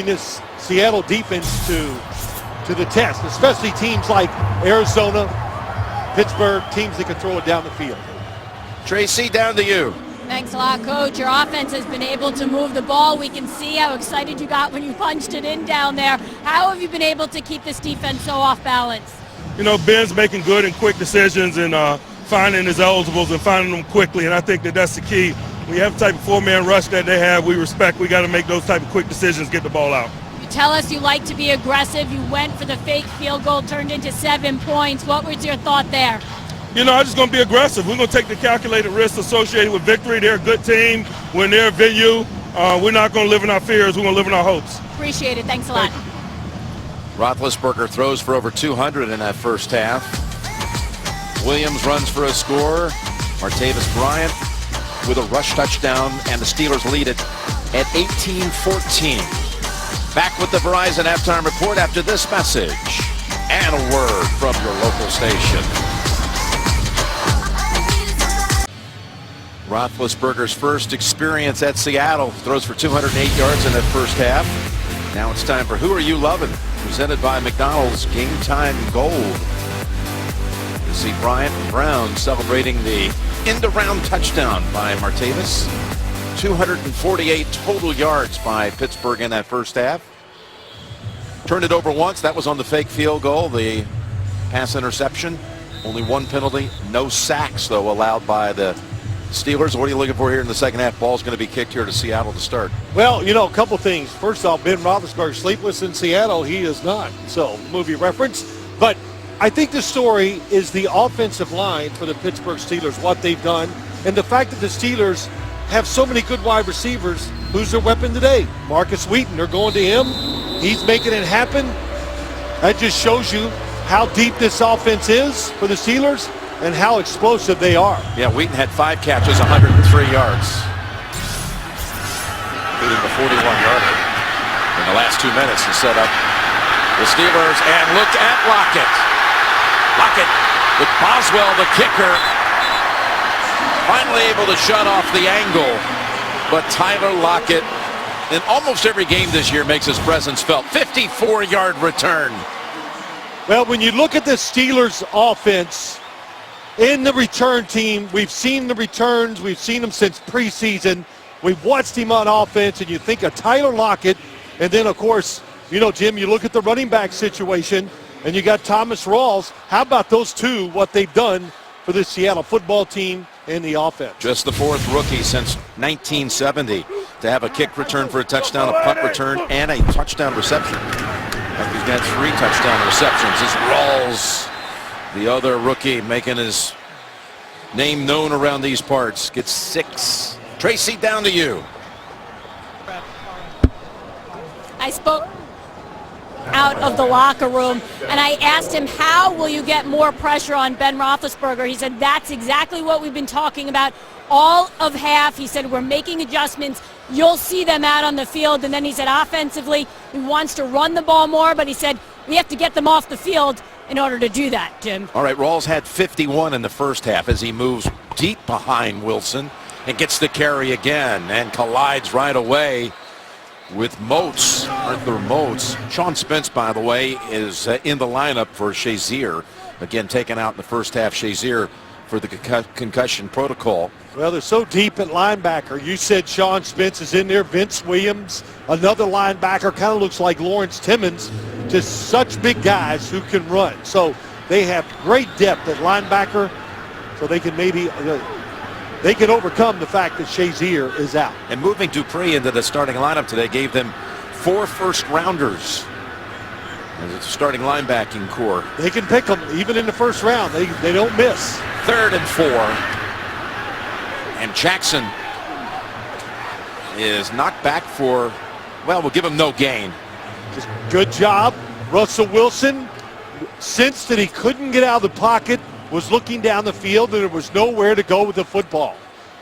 putting this Seattle defense to the test, especially teams like Arizona, Pittsburgh, teams that can throw it down the field. Tracy, down to you. Thanks a lot, Coach. Your offense has been able to move the ball. We can see how excited you got when you punched it in down there. How have you been able to keep this defense so off balance? You know, Ben's making good and quick decisions and finding his eligibles and finding them quickly, and I think that that's the key. When you have the type of four-man rush that they have, we got to make those type of quick decisions, get the ball out. You tell us you like to be aggressive. You went for the fake field goal, turned into 7 points. What was your thought there? You know, I'm just going to be aggressive. We're going to take the calculated risks associated with victory. They're a good team. We're in their venue. We're not going to live in our fears. We're going to live in our hopes. Appreciate it. Thanks a lot. Roethlisberger throws for over 200 in that first half. Williams runs for a score. Martavis Bryant with a rush touchdown, and the Steelers lead it at 18-14. Back with the Verizon halftime report after this message and a word from your local station. Roethlisberger's first experience at Seattle, throws for 208 yards in that first half. Now it's time for Who Are You Lovin'? Presented by McDonald's Game Time Gold. You see Bryant and Brown celebrating the end-around touchdown by Martavis. 248 total yards by Pittsburgh in that first half. Turned it over once. That was on the fake field goal, the pass interception. Only one penalty. No sacks, though, allowed by the Steelers. What are you looking for here in the second half? Ball's going to be kicked here to Seattle to start. Well, you know, a couple things. First off, Ben Roethlisberger sleepless in Seattle. He is not. So, movie reference. But I think the story is the offensive line for the Pittsburgh Steelers, what they've done, and the fact that the Steelers have so many good wide receivers. Who's their weapon today? Marcus Wheaton. They're going to him. He's making it happen. That just shows you how deep this offense is for the Steelers and how explosive they are. Yeah, Wheaton had 5 catches, 103 yards. Including the 41-yarder in the last 2 minutes to set up the Steelers. And look at Lockett. Lockett with Boswell, the kicker, finally able to shut off the angle. But Tyler Lockett, in almost every game this year, makes his presence felt. 54-yard return. Well, when you look at the Steelers offense, in the return team, we've seen the returns. We've seen them since preseason. We've watched him on offense, and you think of Tyler Lockett. And then, of course, you know, Jim, you look at the running back situation, and you got Thomas Rawls. How about those two, what they've done for the Seattle football team and the offense? Just the 4th rookie since 1970 to have a kick return for a touchdown, a punt return, and a touchdown reception. He's got 3 touchdown receptions. It's Rawls, the other rookie, making his name known around these parts. Gets 6. Tracy, down to you. I spoke out of the locker room, and I asked him, how will you get more pressure on Ben Roethlisberger? He said, that's exactly what we've been talking about all of half. He said, we're making adjustments. You'll see them out on the field. And then he said, offensively, he wants to run the ball more, but he said, we have to get them off the field in order to do that, Jim. All right, Rawls had 51 in the first half as he moves deep behind Wilson and gets the carry again and collides right away with Moats, Arthur Moats. Sean Spence, by the way, is in the lineup for Shazier. Again, taken out in the first half, Shazier for the concussion protocol. Well, they're so deep at linebacker. You said Sean Spence is in there. Vince Williams, another linebacker, kind of looks like Lawrence Timmons. Just such big guys who can run. So they have great depth at linebacker, so they can maybe they can overcome the fact that Shazier is out. And moving Dupree into the starting lineup today gave them 4 first-rounders as a starting linebacking core. They can pick them even in the first round. They don't miss. 3rd and 4. And Jackson is knocked back for, well, we'll give him no gain. Just good job. Russell Wilson sensed that he couldn't get out of the pocket, was looking down the field, and there was nowhere to go with the football.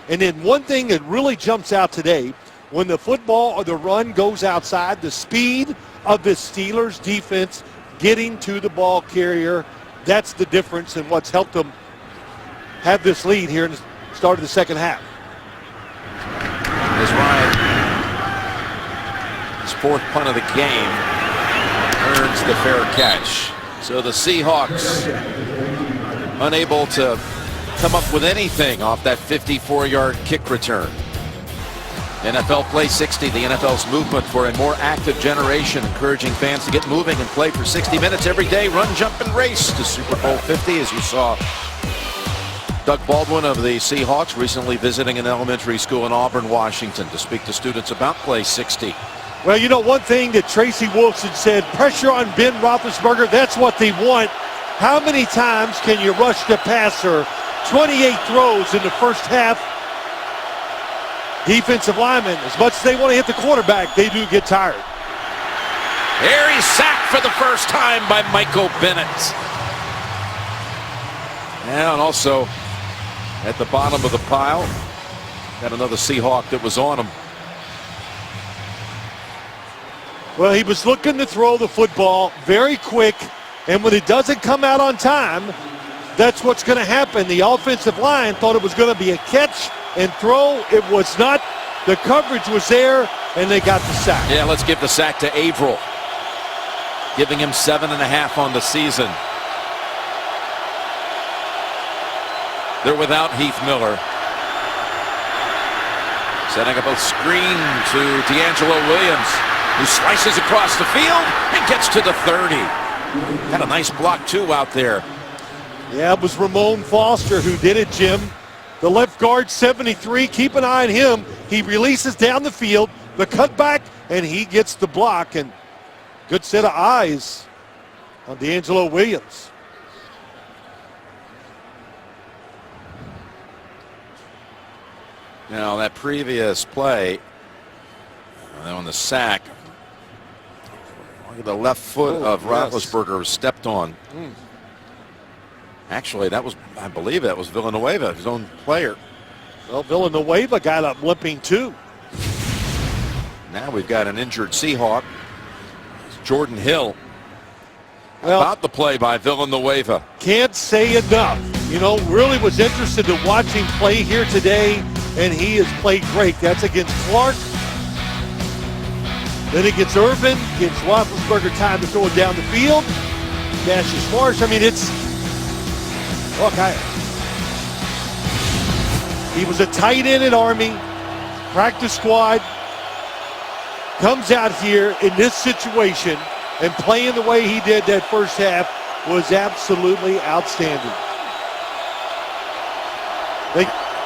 And then one thing that really jumps out today, when the football or the run goes outside, the speed of the Steelers defense getting to the ball carrier, that's the difference in what's helped them have this lead here in the start of the second half. As Ryan is fourth punt of the game. Earns the fair catch. So the Seahawks unable to come up with anything off that 54-yard kick return. NFL Play 60, the NFL's movement for a more active generation, encouraging fans to get moving and play for 60 minutes every day. Run, jump, and race to Super Bowl 50, as you saw Doug Baldwin of the Seahawks recently visiting an elementary school in Auburn, Washington, to speak to students about Play 60. Well, you know, one thing that Tracy Wilson said, pressure on Ben Roethlisberger, that's what they want. How many times can you rush the passer? 28 throws in the first half. Defensive linemen, as much as they want to hit the quarterback, they do get tired. Here he's sacked for the first time by Michael Bennett. And also at the bottom of the pile, got another Seahawk that was on him. Well, he was looking to throw the football very quick, and when it doesn't come out on time, that's what's going to happen. The offensive line thought it was going to be a catch and throw. It was not. The coverage was there, and they got the sack. Yeah, let's give the sack to Averill, giving him 7.5 on the season. They're without Heath Miller. Setting up a screen to D'Angelo Williams, who slices across the field and gets to the 30. Had a nice block, too, out there. Yeah, it was Ramon Foster who did it, Jim. The left guard, 73. Keep an eye on him. He releases down the field, the cutback, and he gets the block. And good set of eyes on D'Angelo Williams. Now, that previous play, on the sack, look at the left foot of Roethlisberger stepped on. Actually, that was, I believe that was Villanueva, his own player. Well, Villanueva got up limping too. Now we've got an injured Seahawk. It's Jordan Hill. Well, about the play by Villanueva. Can't say enough. You know, really was interested to watch him play here today, and he has played great. That's against Clark. Then it gets Irvin, gives Roethlisberger time to throw it down the field. Dashes Marsh. I mean, it's, look, he was a tight end at Army, practice squad, comes out here in this situation and playing the way he did that first half was absolutely outstanding.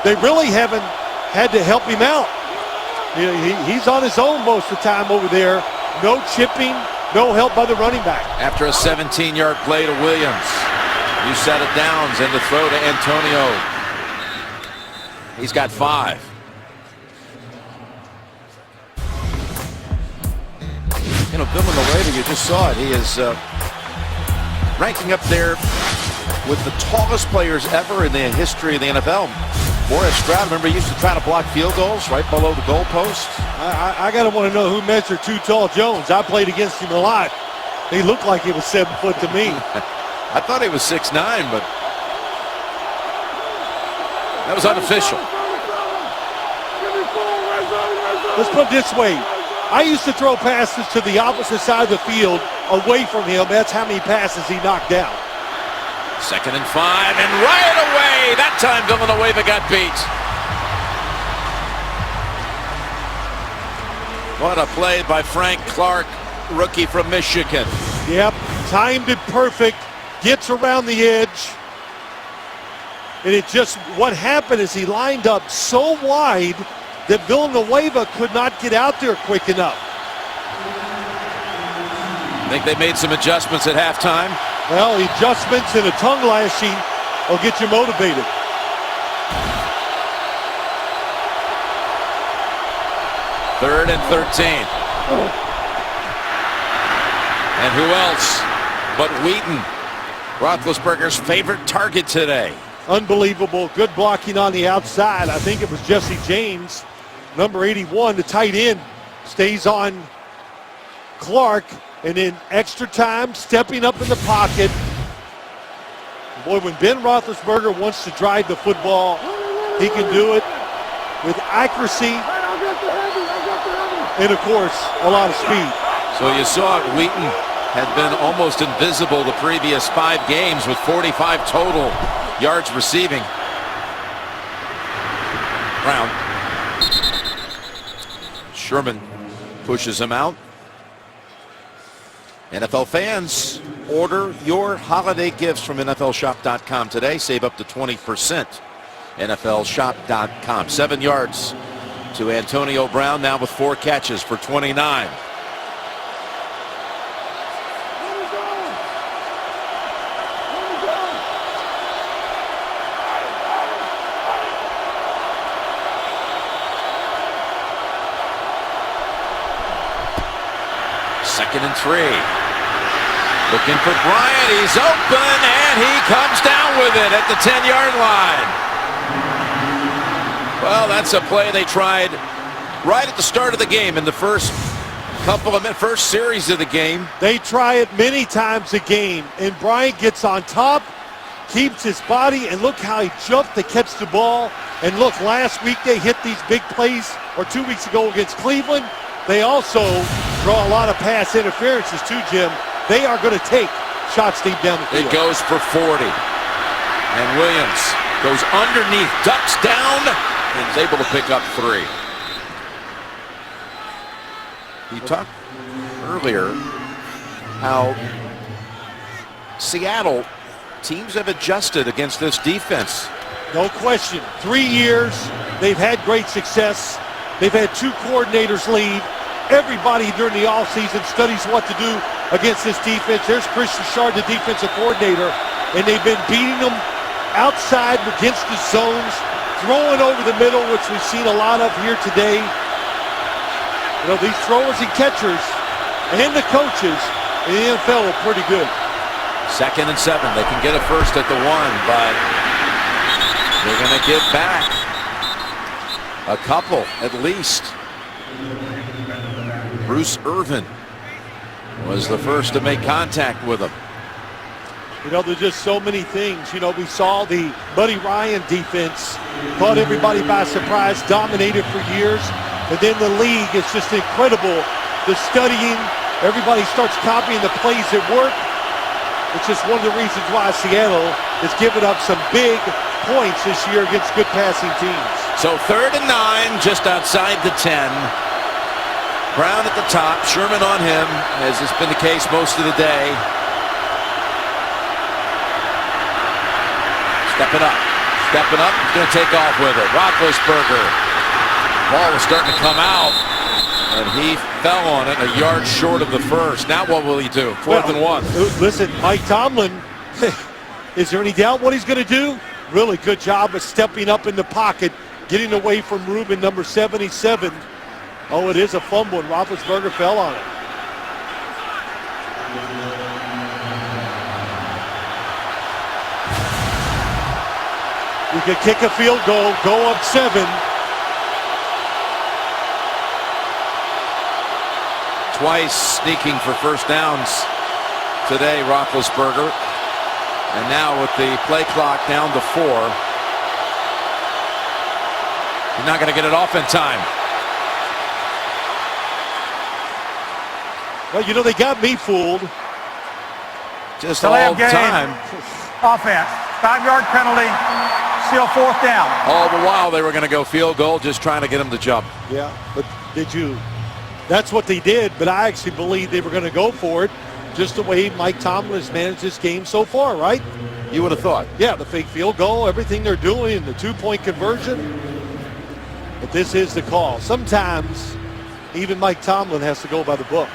They really haven't had to help him out. You know, he's on his own most of the time over there. No chipping, no help by the running back. After a 17-yard play to Williams, you set it downs and the throw to Antonio. He's got 5. You know, Villanueva, you just saw it. He is ranking up there with the tallest players ever in the history of the NFL. Morris Stroud, remember, he used to try to block field goals right below the goalpost. I got to want to know who measured Too Tall Jones. I played against him a lot. He looked like he was 7 foot to me. I thought he was 6'9", but that was unofficial. Let's put it this way. I used to throw passes to the opposite side of the field away from him. That's how many passes he knocked down. 2nd and 5, and right away, that time Villanueva got beat. What a play by Frank Clark, rookie from Michigan. Yep, timed it perfect, gets around the edge. And it just, what happened is he lined up so wide that Villanueva could not get out there quick enough. I think they made some adjustments at halftime. Well, adjustments and a tongue lashing will get you motivated. Third and 13. And who else but Wheaton, Roethlisberger's favorite target today. Unbelievable. Good blocking on the outside. I think it was Jesse James, number 81, the tight end, stays on Clark. And then extra time, stepping up in the pocket. Boy, when Ben Roethlisberger wants to drive the football, he can do it with accuracy. and, of course, a lot of speed. So you saw it. Wheaton had been almost invisible the previous 5 games with 45 total yards receiving. Brown. Sherman pushes him out. NFL fans, order your holiday gifts from NFLshop.com today. Save up to 20%. NFLshop.com. 7 yards to Antonio Brown, now with 4 catches for 29. Second and 3. Looking for Bryant. He's open, and he comes down with it at the 10-yard line. Well, that's a play they tried right at the start of the game in the first series of the game. They try it many times a game, and Bryant gets on top, keeps his body, and look how he jumped to catch the ball. And look, last week they hit these big plays, or 2 weeks ago against Cleveland. They also draw a lot of pass interferences too, Jim. They are going to take shots deep down the field. It goes for 40. And Williams goes underneath, ducks down, and is able to pick up 3. You talked earlier how Seattle teams have adjusted against this defense. No question. 3 years, they've had great success. They've had 2 coordinators leave. Everybody during the offseason studies what to do against this defense. There's Christian Shard, the defensive coordinator, and they've been beating them outside against the zones, throwing over the middle, which we've seen a lot of here today. You know, these throwers and catchers and the coaches in the NFL are pretty good. Second and 7. They can get a first at the 1, but they're going to give back a couple at least. Bruce Irvin was the first to make contact with him. You know, there's just so many things. You know, we saw the Buddy Ryan defense, caught everybody by surprise, dominated for years. And then the league is just incredible. The studying, everybody starts copying the plays that work. It's just one of the reasons why Seattle has given up some big points this year against good passing teams. So 3rd and 9, just outside the 10. Brown at the top, Sherman on him, as has been the case most of the day. Stepping up, he's going to take off with it. Roethlisberger, ball was starting to come out, and he fell on it a yard short of the first. Now what will he do? 4th and 1. Listen, Mike Tomlin, is there any doubt what he's going to do? Really good job of stepping up in the pocket, getting away from Reuben, number 77. Oh, it is a fumble, and Roethlisberger fell on it. You can kick a field goal, go up 7. Twice sneaking for first downs today, Roethlisberger. And now with the play clock down to 4, he's not going to get it off in time. Well, you know, they got me fooled. Just all the time. Offense, 5-yard penalty, still 4th down. All the while they were going to go field goal, just trying to get him to jump. Yeah, but that's what they did, but I actually believe they were going to go for it, just the way Mike Tomlin has managed this game so far, right? You would have thought. Yeah, the fake field goal, everything they're doing, the 2-point conversion. But this is the call. Sometimes even Mike Tomlin has to go by the book.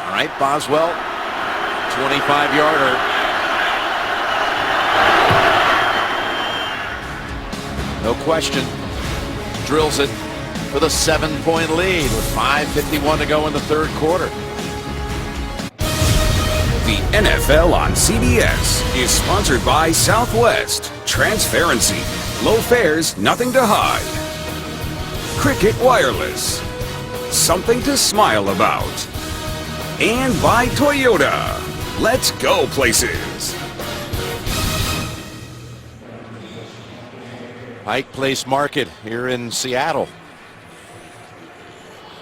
All right, Boswell, 25-yarder. No question. Drills it for the 7-point lead with 5:51 to go in the 3rd quarter. The NFL on CBS is sponsored by Southwest. Transparency. Low fares, nothing to hide. Cricket Wireless. Something to smile about. And by Toyota. Let's go places. Pike Place Market here in Seattle.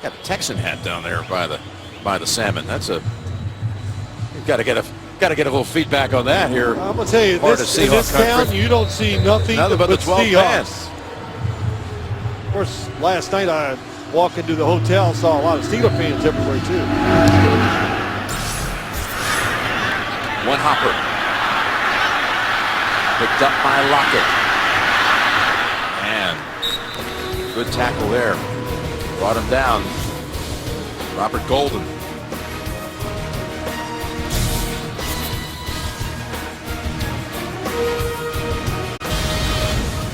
got a Texan hat down there by the salmon. That's a. You've got to get a little feedback on that here. I'm gonna tell you, in this town, you don't see nothing but the 12 Seahawks. Of course, last night I walked into the hotel, saw a lot of Steeler fans everywhere too. One hopper. Picked up by Lockett. And good tackle there. Brought him down. Robert Golden.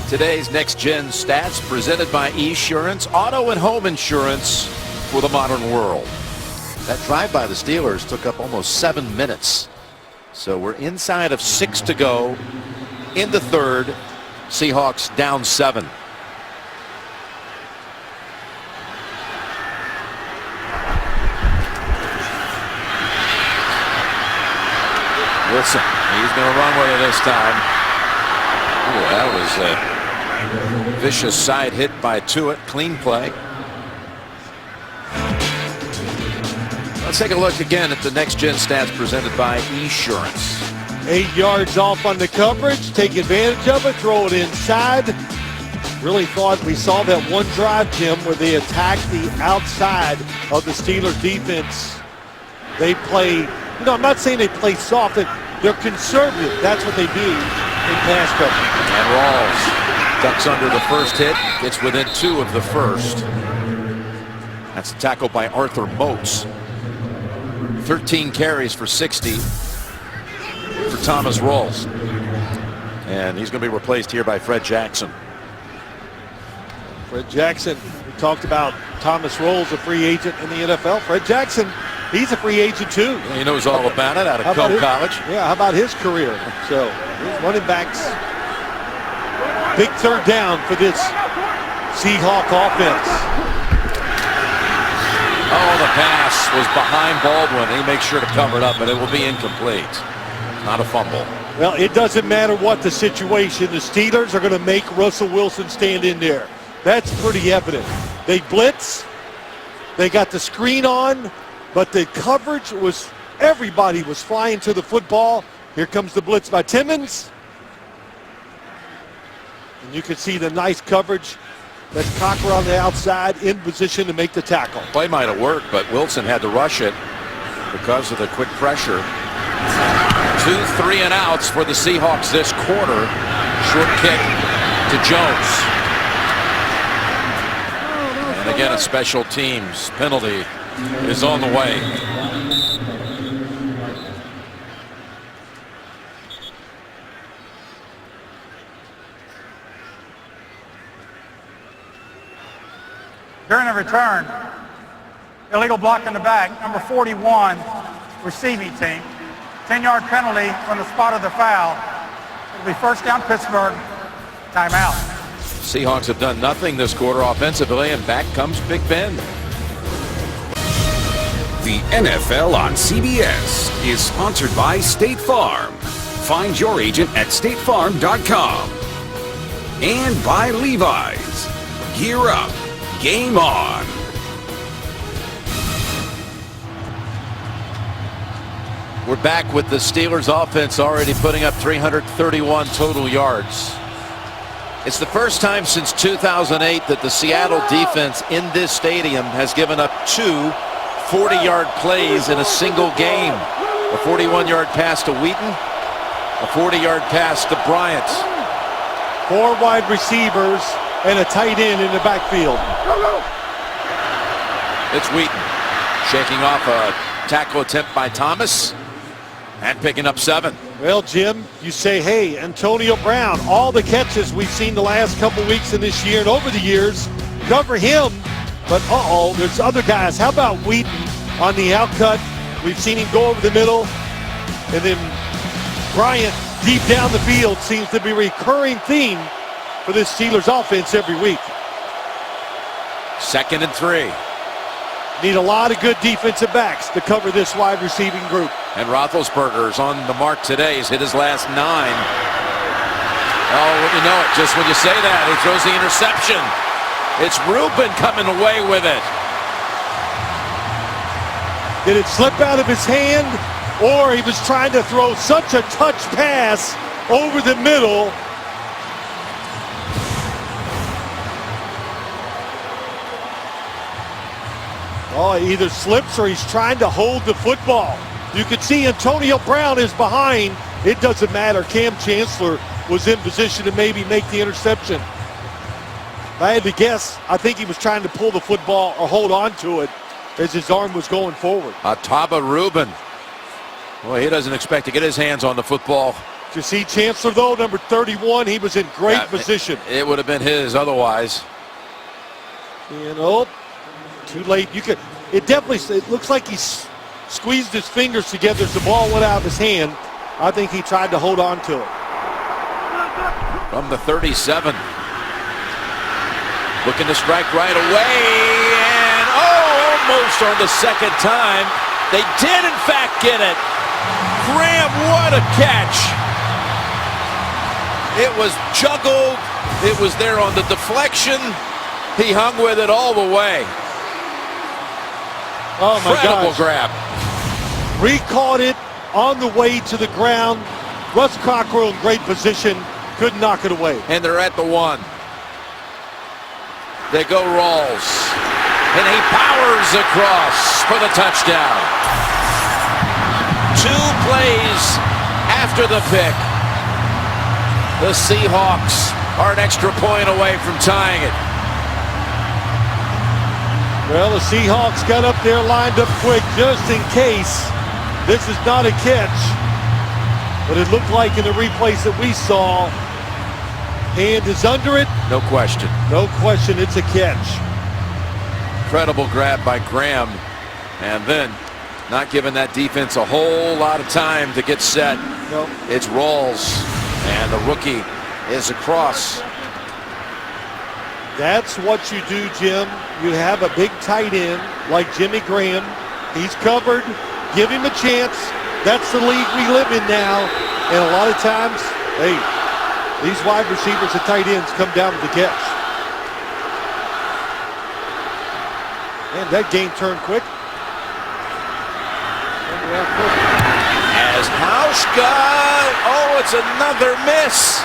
Today's Next Gen Stats presented by Esurance, auto and home insurance for the modern world. That drive by the Steelers took up almost 7 minutes. So we're inside of 6 to go in the third. Seahawks down 7. Wilson, he's going to run with it this time. Ooh, that was a vicious side hit by Tuitt. Clean play. Let's take a look again at the Next Gen Stats presented by Esurance. 8 yards off on the coverage. Take advantage of it. Throw it inside. Really thought we saw that one drive, Jim, where they attacked the outside of the Steelers defense. They play, I'm not saying they play soft. They're conservative. That's what they do in pass coverage. And Rawls ducks under the first hit. Gets within 2 of the first. That's a tackle by Arthur Moats. 13 carries for 60 for Thomas Rawls. And he's going to be replaced here by Fred Jackson. Fred Jackson, we talked about Thomas Rawls, a free agent in the NFL. Fred Jackson, he's a free agent too. He knows all about it out of Coe College. Yeah, how about his career? So, running backs, big third down for this Seahawk offense. Oh, the pass was behind Baldwin. He makes sure to cover it up, but it will be incomplete. Not a fumble. Well, it doesn't matter what the situation. The Steelers are going to make Russell Wilson stand in there. That's pretty evident. They blitz. They got the screen on, but the coverage was, everybody was flying to the football. Here comes the blitz by Timmons. And you can see the nice coverage. That's Cocker on the outside in position to make the tackle. Play might have worked, but Wilson had to rush it because of the quick pressure. 2 3 and outs for the Seahawks this quarter. Short kick to Jones. And again, a special teams penalty is on the way. During the return, illegal block in the back, number 41, receiving team. 10-yard penalty from the spot of the foul. It'll be first down Pittsburgh. Timeout. Seahawks have done nothing this quarter offensively, and back comes Big Ben. The NFL on CBS is sponsored by State Farm. Find your agent at statefarm.com. And by Levi's. Gear up. Game on. We're back with the Steelers offense already putting up 331 total yards. It's the first time since 2008 that the Seattle defense in this stadium has given up 2 40-yard plays in a single game. A 41-yard pass to Wheaton, a 40-yard pass to Bryant. 4 wide receivers and a tight end in the backfield. It's Wheaton shaking off a tackle attempt by Thomas and picking up 7. Well, Jim, you say, hey, Antonio Brown, all the catches we've seen the last couple weeks in this year and over the years, cover him. But there's other guys. How about Wheaton on the outcut? We've seen him go over the middle. And then Bryant deep down the field seems to be a recurring theme for this Steelers offense every week. 2nd and 3. Need a lot of good defensive backs to cover this wide receiving group. And Roethlisberger's on the mark today. He's hit his last 9. Oh, wouldn't you know it? Just when you say that, he throws the interception. It's Rubin coming away with it. Did it slip out of his hand, or he was trying to throw such a touch pass over the middle? Oh, he either slips or he's trying to hold the football. You can see Antonio Brown is behind. It doesn't matter. Cam Chancellor was in position to maybe make the interception. If I had to guess, I think he was trying to pull the football or hold on to it as his arm was going forward. Ataba Rubin. Well, he doesn't expect to get his hands on the football. To see Chancellor, though, number 31, he was in great position. It would have been his otherwise. You know, too late. It looks like he squeezed his fingers together as the ball went out of his hand. I think he tried to hold on to it. From the 37. Looking to strike right away, and almost on the second time. They did, in fact, get it. Graham, what a catch. It was juggled. It was there on the deflection. He hung with it all the way. Oh, my Incredible gosh. grab. Recaught it on the way to the ground. Russ Cockrell in great position. Couldn't knock it away. And they're at the 1. They go Rawls. And he powers across for the touchdown. 2 plays after the pick. The Seahawks are an extra point away from tying it. Well, the Seahawks got up there, lined up quick just in case. This is not a catch. But it looked like in the replays that we saw, hand is under it. No question. No question, it's a catch. Incredible grab by Graham. And then not giving that defense a whole lot of time to get set. Nope. It's Rawls. And the rookie is across. That's what you do, Jim. You have a big tight end like Jimmy Graham. He's covered. Give him a chance. That's the league we live in now. And a lot of times, hey, these wide receivers and tight ends come down with the catch. And that game turned quick. As Hauschka, it's another miss.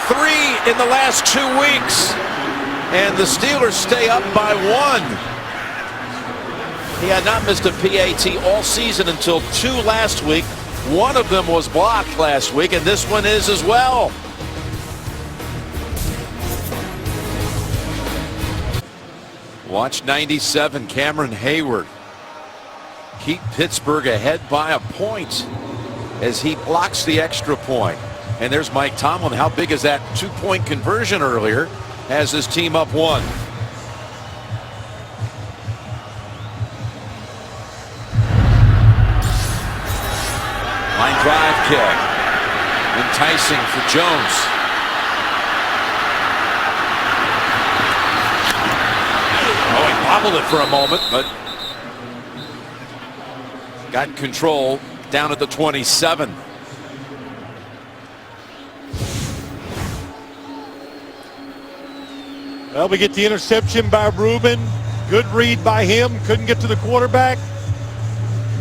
3 in the last 2 weeks. And the Steelers stay up by 1. He had not missed a PAT all season until 2 last week. One of them was blocked last week, and this one is as well. Watch 97, Cameron Hayward. Keep Pittsburgh ahead by a point as he blocks the extra point. And there's Mike Tomlin. How big is that 2-point conversion earlier? Has his team up 1. Line drive kick. Enticing for Jones. Oh, he bobbled it for a moment, but got control down at the 27. Well, we get the interception by Rubin. Good read by him. Couldn't get to the quarterback.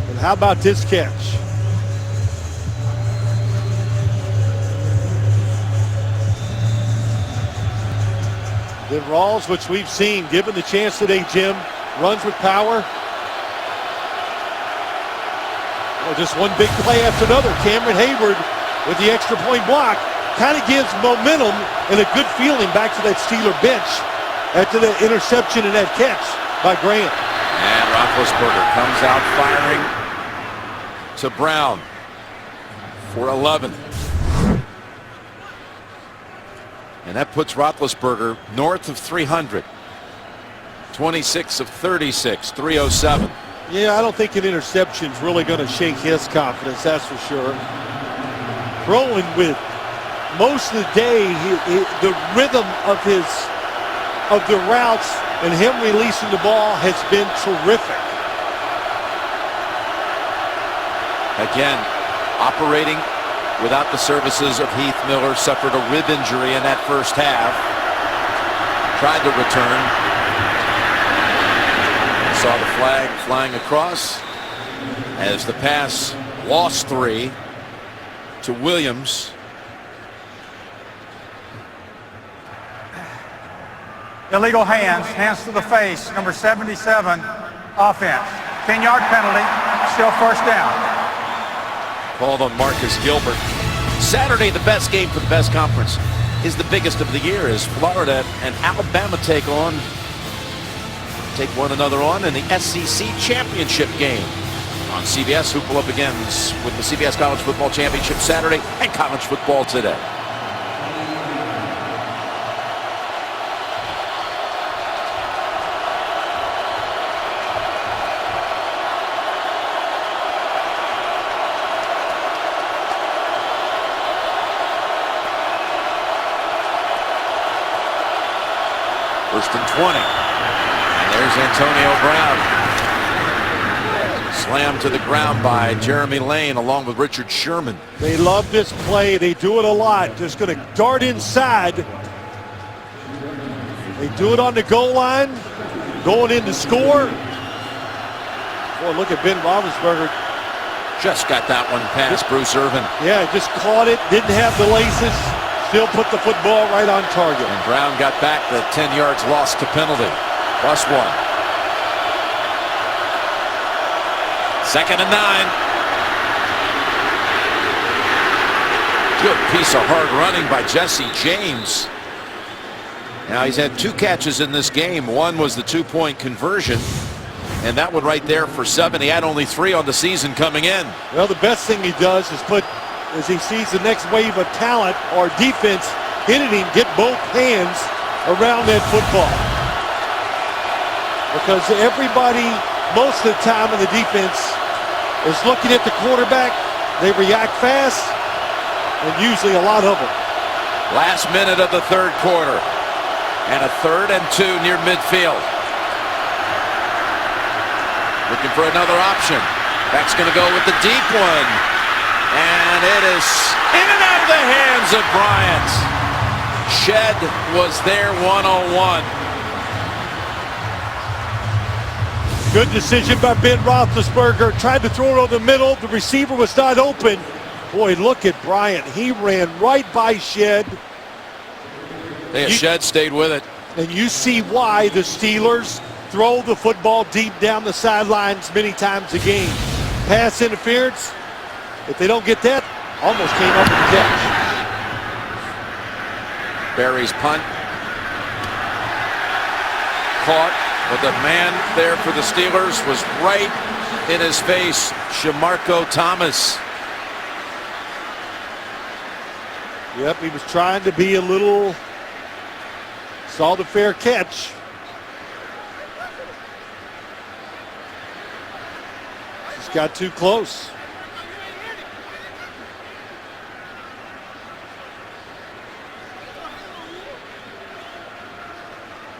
And how about this catch? Then Rawls, which we've seen, given the chance today, Jim, runs with power. Well, just one big play after another. Cameron Hayward with the extra point block kind of gives momentum and a good feeling back to that Steeler bench after that interception and that catch by Graham. And Roethlisberger comes out firing to Brown for 11. And that puts Roethlisberger north of 300. 26 of 36, 307. Yeah, I don't think an interception's really going to shake his confidence, that's for sure. Throwing with most of the day, the rhythm of the routes and him releasing the ball has been terrific. Again, operating without the services of Heath Miller. Suffered a rib injury in that first half. Tried to return. Saw the flag flying across. as the pass lost 3 to Williams. Illegal hands to the face, number 77, offense. 10-yard penalty, still first down. Called on Marcus Gilbert. Saturday, the best game for the best conference, is the biggest of the year as Florida and Alabama take one another on in the SEC championship game. On CBS, Hoople begins with the CBS College Football Championship Saturday and college football today. First and 20. And there's Antonio Brown. Slammed to the ground by Jeremy Lane along with Richard Sherman. They love this play. They do it a lot. Just going to dart inside. They do it on the goal line. Going in to score. Boy, look at Ben Roethlisberger. Just got that one past Bruce Irvin. Yeah, just caught it. Didn't have the laces. Still put the football right on target. And Brown got back the 10 yards lost to penalty. +1. Second and 9. Good piece of hard running by Jesse James. Now he's had 2 catches in this game. One was the 2-point conversion. And that one right there for 7. He had only 3 on the season coming in. Well, the best thing he does is as he sees the next wave of talent or defense hitting him, get both hands around that football. Because everybody, most of the time in the defense, is looking at the quarterback. They react fast, and usually a lot of them. Last minute of the third quarter. And a 3rd and 2 near midfield. Looking for another option. Back's going to go with the deep one. And it is in and out of the hands of Bryant. Shed was there one-on-one. Good decision by Ben Roethlisberger. Tried to throw it over the middle. The receiver was not open. Boy, look at Bryant. He ran right by Shed. Shed stayed with it. And you see why the Steelers throw the football deep down the sidelines many times a game. Pass interference. If they don't get that, almost came up with the catch. Barry's punt. Caught, but the man there for the Steelers was right in his face, Shamarko Thomas. Yep, he was trying to be a little, saw the fair catch. Just got too close.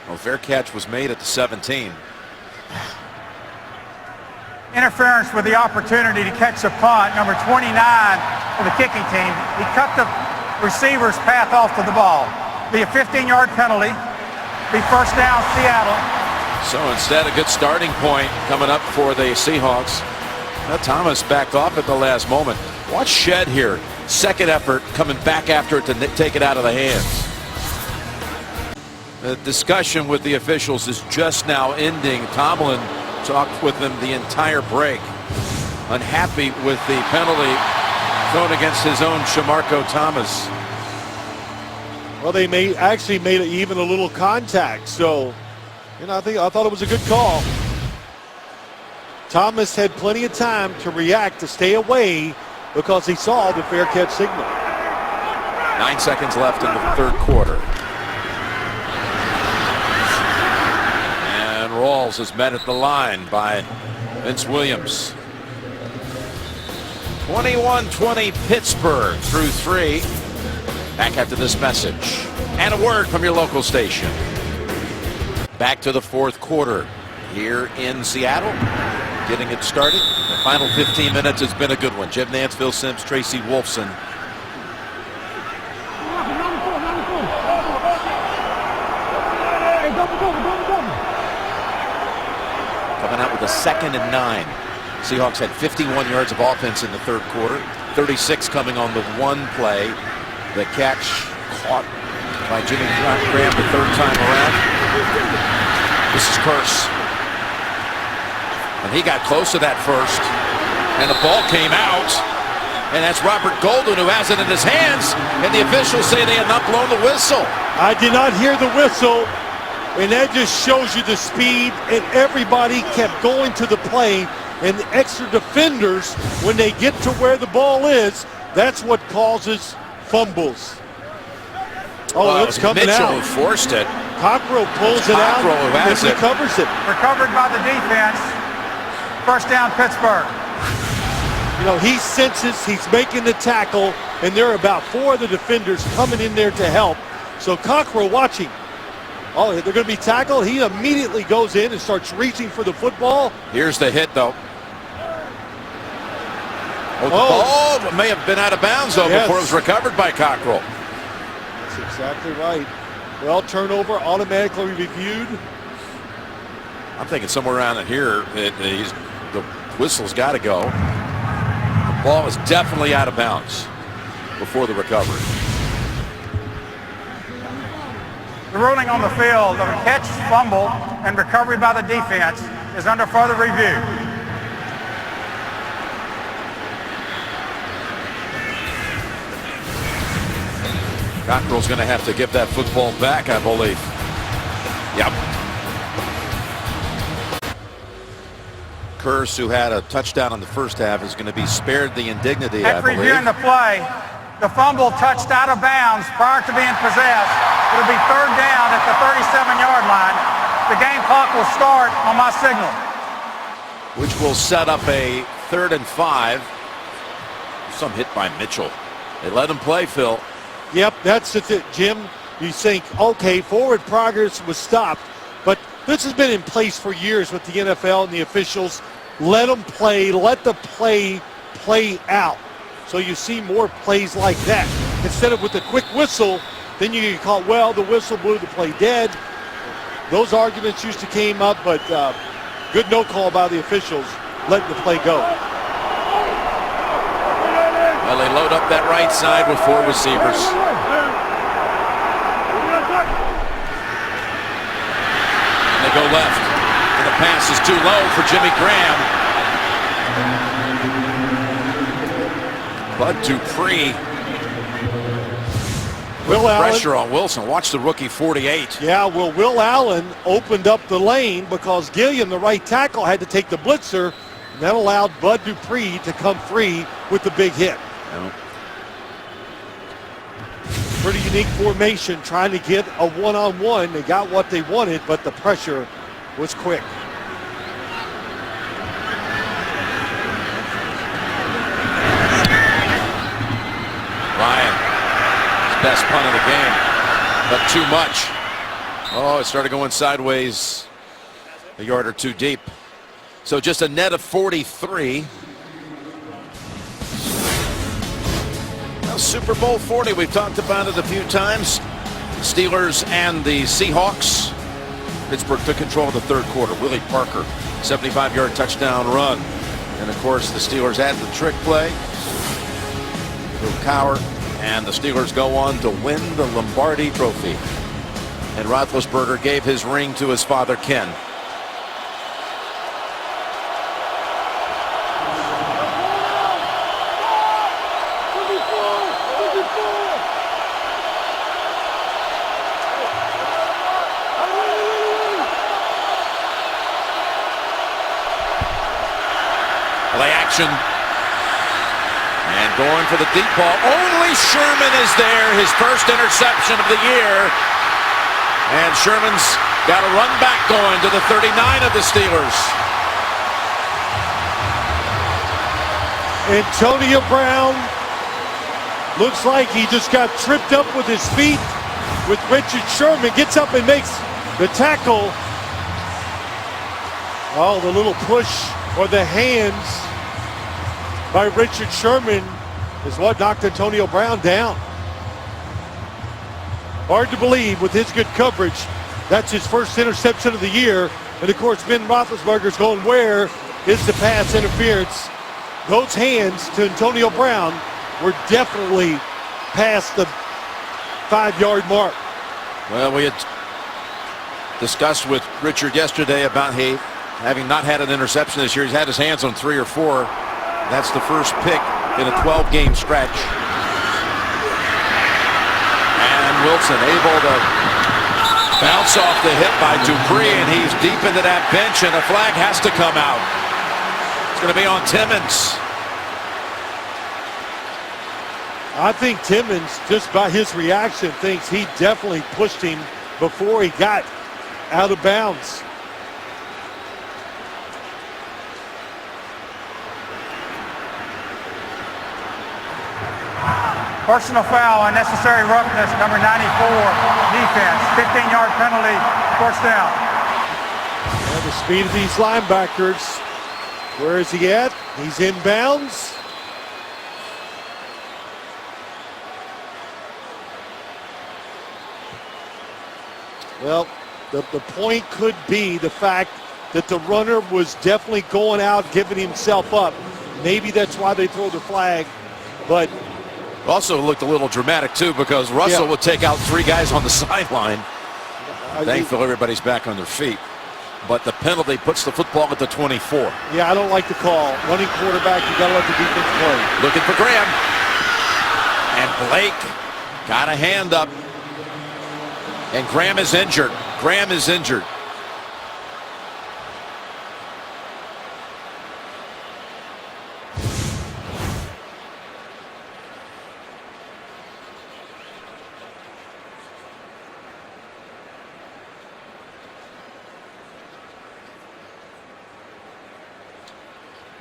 Well, fair catch was made at the 17. Interference with the opportunity to catch the punt, number 29 for the kicking team. He cut the receiver's path off to the ball. Be a 15-yard penalty. Be first down, Seattle. So instead, a good starting point coming up for the Seahawks. Now Thomas backed off at the last moment. Watch Shed here. Second effort coming back after it to take it out of the hands. The discussion with the officials is just now ending. Tomlin talked with them the entire break. Unhappy with the penalty thrown against his own Shamarko Thomas. Well, they actually made even a little contact. So, I thought it was a good call. Thomas had plenty of time to react, to stay away, because he saw the fair catch signal. 9 seconds left in the third quarter. Rawls is met at the line by Vince Williams. 21-20 Pittsburgh through 3. Back after this message and a word from your local station. Back to the fourth quarter here in Seattle. Getting it started. The final 15 minutes has been a good one. Jim Nance, Phil Simms, Tracy Wolfson. Coming out with a 2nd and 9. Seahawks had 51 yards of offense in the third quarter, 36 coming on the one play. The catch caught by Jimmy Graham the third time around. This is Curse. And he got close to that first. And the ball came out. And that's Robert Golden who has it in his hands. And the officials say they have not blown the whistle. I did not hear the whistle. And that just shows you the speed. And everybody kept going to the play. And the extra defenders, when they get to where the ball is, that's what causes fumbles. Oh, it's coming Mitchell out. who forced it. Cockrell pulls it out Cockrell who and has it. recovers it. Recovered by the defense. First down, Pittsburgh. You know, he senses he's making the tackle, and there are about 4 of the defenders coming in there to help. So Cockrell watching. Oh, they're going to be tackled. He immediately goes in and starts reaching for the football. Here's the hit, though. Oh, the ball may have been out of bounds, though, Yes. before it was recovered by Cockrell. That's exactly right. Well, turnover automatically reviewed. I'm thinking somewhere around in here, the whistle's got to go. The ball is definitely out of bounds before the recovery. The ruling on the field of a catch, fumble, and recovery by the defense is under further review. Cockrell's going to have to give that football back, I believe. Yep. Curse, who had a touchdown in the first half, is going to be spared the indignity, I After believe. reviewing the play, the fumble touched out of bounds prior to being possessed. It'll be third down at the 37-yard line. The game clock will start on my signal. Which will set up a 3rd and 5. Some hit by Mitchell. They let him play, Phil. Yep, that's it, Jim. You think, okay, forward progress was stopped, but this has been in place for years with the NFL and the officials. Let them play, let the play out. So you see more plays like that. Instead of with a quick whistle, then you get caught, well, the whistle blew the play dead. Those arguments used to came up, but good no call by the officials, letting the play go. Well, they load up that right side with 4 receivers. And they go left. And the pass is too low for Jimmy Graham. Bud Dupree. Will Allen. Pressure on Wilson. Watch the rookie 48. Yeah, well, Will Allen opened up the lane because Gilliam, the right tackle, had to take the blitzer. And that allowed Bud Dupree to come free with the big hit. No. Pretty unique formation, trying to get a one-on-one. They got what they wanted, but the pressure was quick. Ryan, his best punt of the game, but too much. Oh, it started going sideways a yard or 2 deep. So just a net of 43. Now, Super Bowl 40, we've talked about it a few times. Steelers and the Seahawks. Pittsburgh took control of the third quarter. Willie Parker, 75-yard touchdown run. And of course, the Steelers add the trick play. Drew Cowher, and the Steelers go on to win the Lombardi Trophy. And Roethlisberger gave his ring to his father, Ken. Play action. And going for the deep ball. Only Sherman is there. His first interception of the year. And Sherman's got a run back going to the 39 of the Steelers. Antonio Brown looks like he just got tripped up with his feet with Richard Sherman. Gets up and makes the tackle. Oh, the little push or the hands by Richard Sherman is what knocked Antonio Brown down. Hard to believe with his good coverage. That's his first interception of the year. And of course, Ben Roethlisberger's going where is the pass interference. Those hands to Antonio Brown were definitely past the 5-yard mark. Well, we had discussed with Richard yesterday about having not had an interception this year. He's had his hands on 3 or 4. That's the first pick in a 12-game stretch. And Wilson able to bounce off the hip by Dupree, and he's deep into that bench, and a flag has to come out. It's going to be on Timmons. I think Timmons, just by his reaction, thinks he definitely pushed him before he got out of bounds. Personal foul, unnecessary roughness, number 94, defense. 15-yard penalty, first down. And the speed of these linebackers. Where is he at? He's in bounds. Well, the point could be the fact that the runner was definitely going out, giving himself up. Maybe that's why they throw the flag, but also looked a little dramatic too, because Russell would take out 3 guys on the sideline. Thankfully, everybody's back on their feet. But the penalty puts the football at the 24. Yeah, I don't like the call. Running quarterback, you got to let the defense play. Looking for Graham. And Blake got a hand up. And Graham is injured. Graham is injured.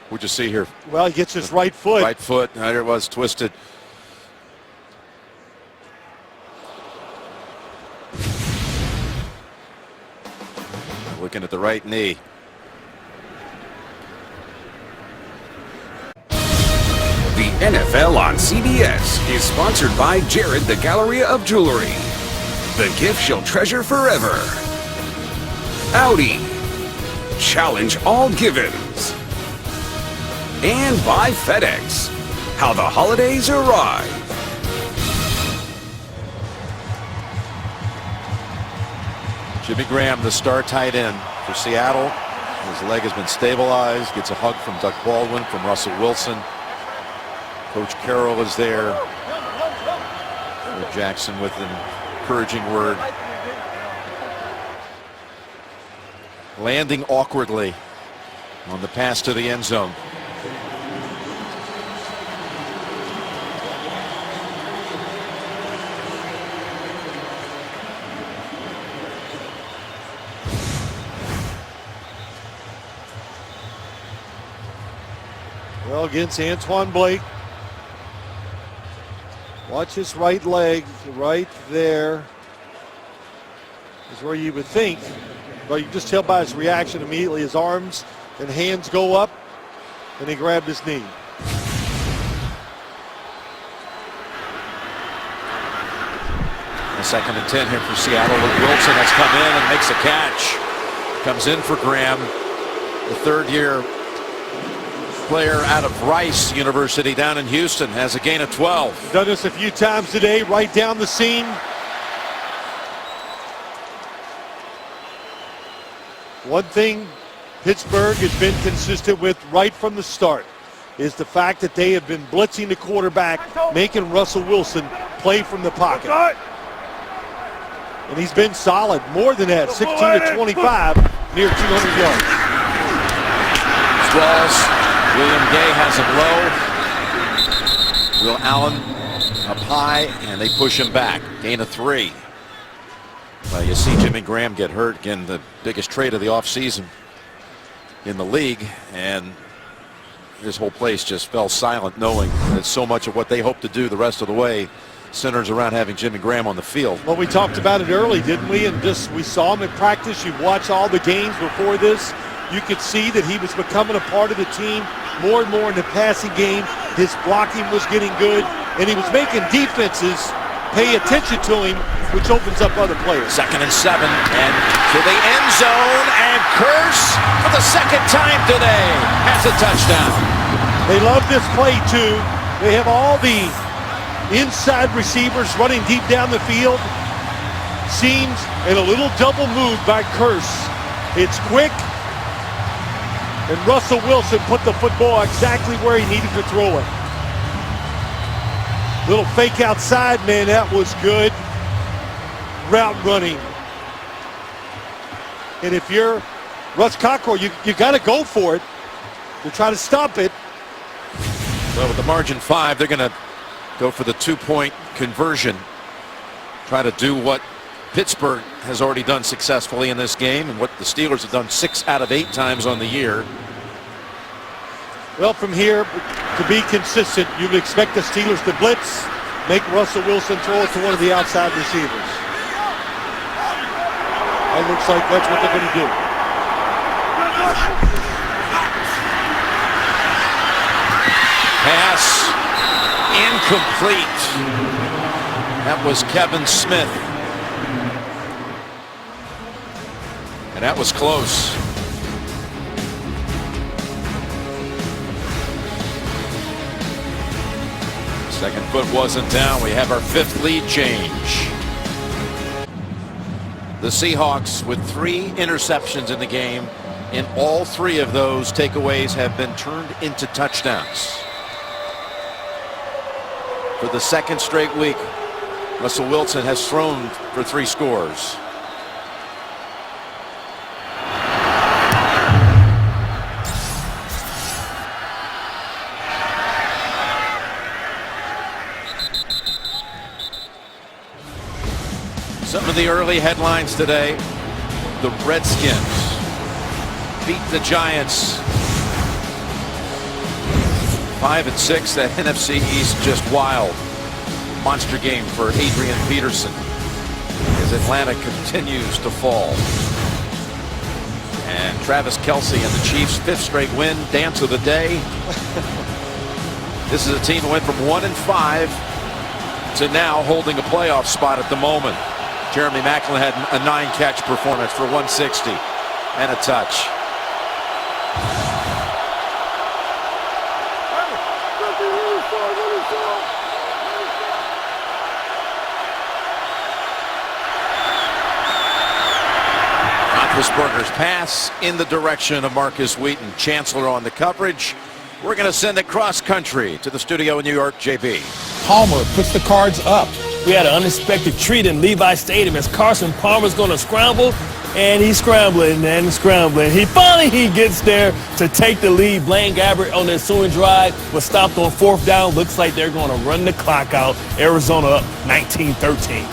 What'd you see here? Well, he gets his right foot. Right foot. There it was, twisted. Looking at the right knee. The NFL on CBS is sponsored by Jared the Galleria of Jewelry. The gift she'll treasure forever. Audi. Challenge all givens. And by FedEx. How the holidays arrive. Jimmy Graham, the star tight end for Seattle. His leg has been stabilized. Gets a hug from Doug Baldwin, from Russell Wilson. Coach Carroll is there. Jackson with an encouraging word. Landing awkwardly on the pass to the end zone. Well, against Antoine Blake. Watch his right leg right there. Is where you would think. But you can just tell by his reaction immediately. His arms and hands go up, and he grabbed his knee. A 2nd and 10 here for Seattle. Wilson has come in and makes a catch. Comes in for Graham, the 3rd-year player out of Rice University down in Houston, has a gain of 12. Done this a few times today, right down the seam. One thing Pittsburgh has been consistent with right from the start is the fact that they have been blitzing the quarterback, making Russell Wilson play from the pocket. And he's been solid, more than that, 16 to 25, near 200 yards. Squalls. William Gay has him low. Will Allen up high, and they push him back. Gain of 3. Well, you see Jimmy Graham get hurt. Again, the biggest trade of the offseason in the league. And this whole place just fell silent, knowing that so much of what they hope to do the rest of the way centers around having Jimmy Graham on the field. Well, we talked about it early, didn't we? And we saw him in practice. You watch all the games before this. You could see that he was becoming a part of the team more and more in the passing game. His blocking was getting good, and he was making defenses pay attention to him, which opens up other players. 2nd and 7, and to the end zone, and Curse for the second time today has a touchdown. They love this play too. They have all the inside receivers running deep down the field. Seams and a little double move by Curse. It's quick, and Russell Wilson put the football exactly where he needed to throw it. Little fake outside, man, that was good route running. And if you're Russ Cockrell, you got to go for it to try to stop it. Well, with the margin 5, they're going to go for the 2-point conversion. Try to do what Pittsburgh has already done successfully in this game and what the Steelers have done 6 out of 8 times on the year. Well, from here, to be consistent, you would expect the Steelers to blitz, make Russell Wilson throw it to one of the outside receivers. That looks like that's what they're going to do. Pass incomplete. That was Kevin Smith. And that was close. Second foot wasn't down. We have our 5th lead change. The Seahawks with 3 interceptions in the game. In all 3 of those, takeaways have been turned into touchdowns. For the 2nd straight week, Russell Wilson has thrown for 3 scores. Some of the early headlines today: the Redskins beat the Giants 5-6. That NFC East just wild. Monster game for Adrian Peterson as Atlanta continues to fall. And Travis Kelce and the Chiefs' 5th straight win. Dance of the day. This is a team that went from 1-5 to now holding a playoff spot at the moment. Jeremy Maclin had a 9-catch performance for 160 and a touch. Roethlisberger's pass in the direction of Marcus Wheaton. Chancellor on the coverage. We're going to send it cross country to the studio in New York. JB. Palmer puts the Cards up. We had an unexpected treat in Levi Stadium as Carson Palmer's going to scramble, and he's scrambling and scrambling. He finally gets there to take the lead. Blaine Gabbert on the ensuing drive was stopped on 4th down. Looks like they're going to run the clock out. Arizona up 19-13.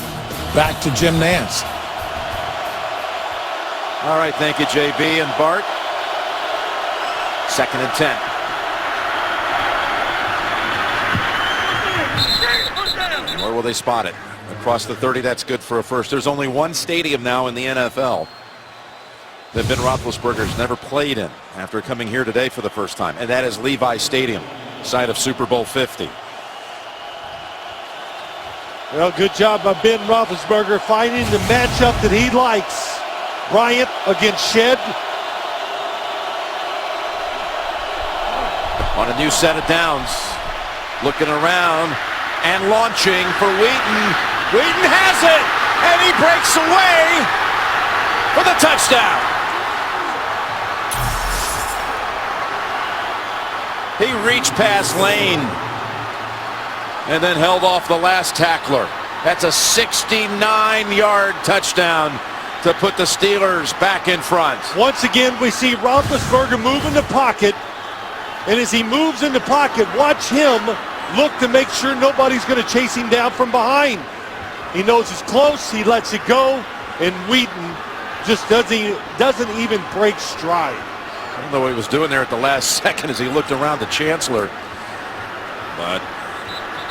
Back to Jim Nance. All right, thank you, JB and Bart. 2nd and 10. Where will they spot it? Across the 30, that's good for a first. There's only one stadium now in the NFL that Ben Roethlisberger's never played in after coming here today for the first time, and that is Levi Stadium, site of Super Bowl 50. Well, good job by Ben Roethlisberger finding the matchup that he likes. Bryant against Shed. On a new set of downs. Looking around and launching for Wheaton. Wheaton has it, and he breaks away for the touchdown. He reached past Lane and then held off the last tackler. That's a 69-yard touchdown to put the Steelers back in front. Once again, we see Roethlisberger move in the pocket, and as he moves in the pocket, watch him look to make sure nobody's going to chase him down from behind. He knows it's close, he lets it go, and Wheaton just doesn't even break stride. I don't know what he was doing there at the last second as he looked around the Chancellor. But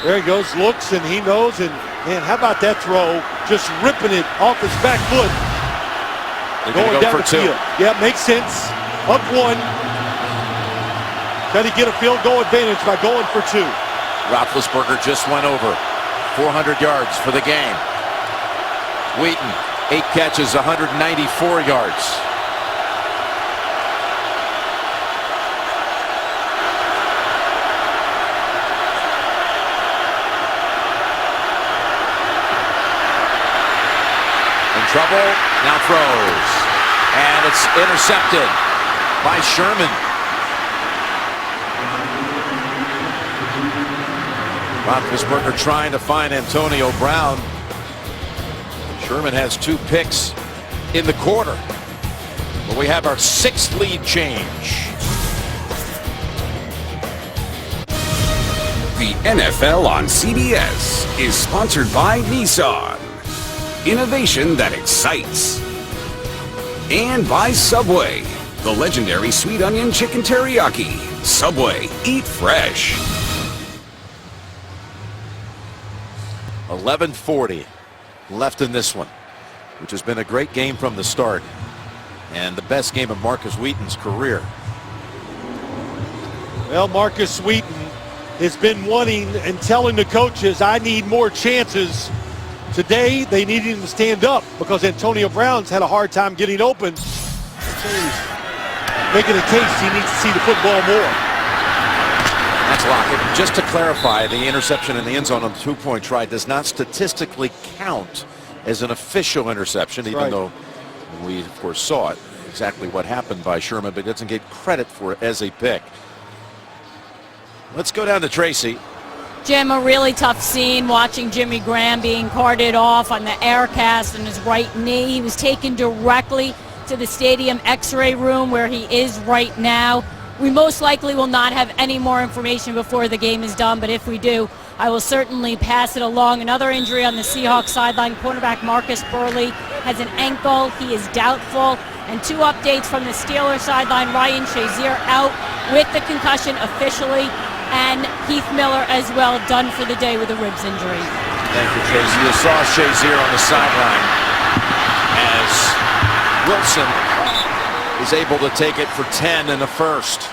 there he goes, looks, and he knows, and man, how about that throw? Just ripping it off his back foot. They're going to go for 2. Yeah, makes sense. Up 1. Trying to get a field goal advantage by going for 2. Roethlisberger just went over 400 yards for the game. Wheaton, 8 catches, 194 yards. In trouble, now throws. And it's intercepted by Sherman. Roethlisberger trying to find Antonio Brown. Sherman has 2 picks in the quarter. But we have our 6th lead change. The NFL on CBS is sponsored by Nissan. Innovation that excites. And by Subway, the legendary sweet onion chicken teriyaki. Subway, eat fresh. 11:40 left in this one, which has been a great game from the start and the best game of Marcus Wheaton's career. Well, Marcus Wheaton has been wanting and telling the coaches, I need more chances. Today, they need him to stand up because Antonio Brown's had a hard time getting open. Making a case he needs to see the football more. That's Lockett. Just to clarify, the interception in the end zone on the 2-point try does not statistically count as an official interception, even though we, of course, saw it, exactly what happened by Sherman, but doesn't get credit for it as a pick. Let's go down to Tracy. Jim, a really tough scene watching Jimmy Graham being carted off on the air cast on his right knee. He was taken directly to the stadium x-ray room where he is right now. We most likely will not have any more information before the game is done, but if we do, I will certainly pass it along. Another injury on the Seahawks sideline. Cornerback Marcus Burley has an ankle. He is doubtful. And 2 updates from the Steelers sideline. Ryan Shazier out with the concussion officially, and Heath Miller as well, done for the day with a ribs injury. Thank you, Tracy. You saw Shazier on the sideline as Wilson is able to take it for 10 in the first.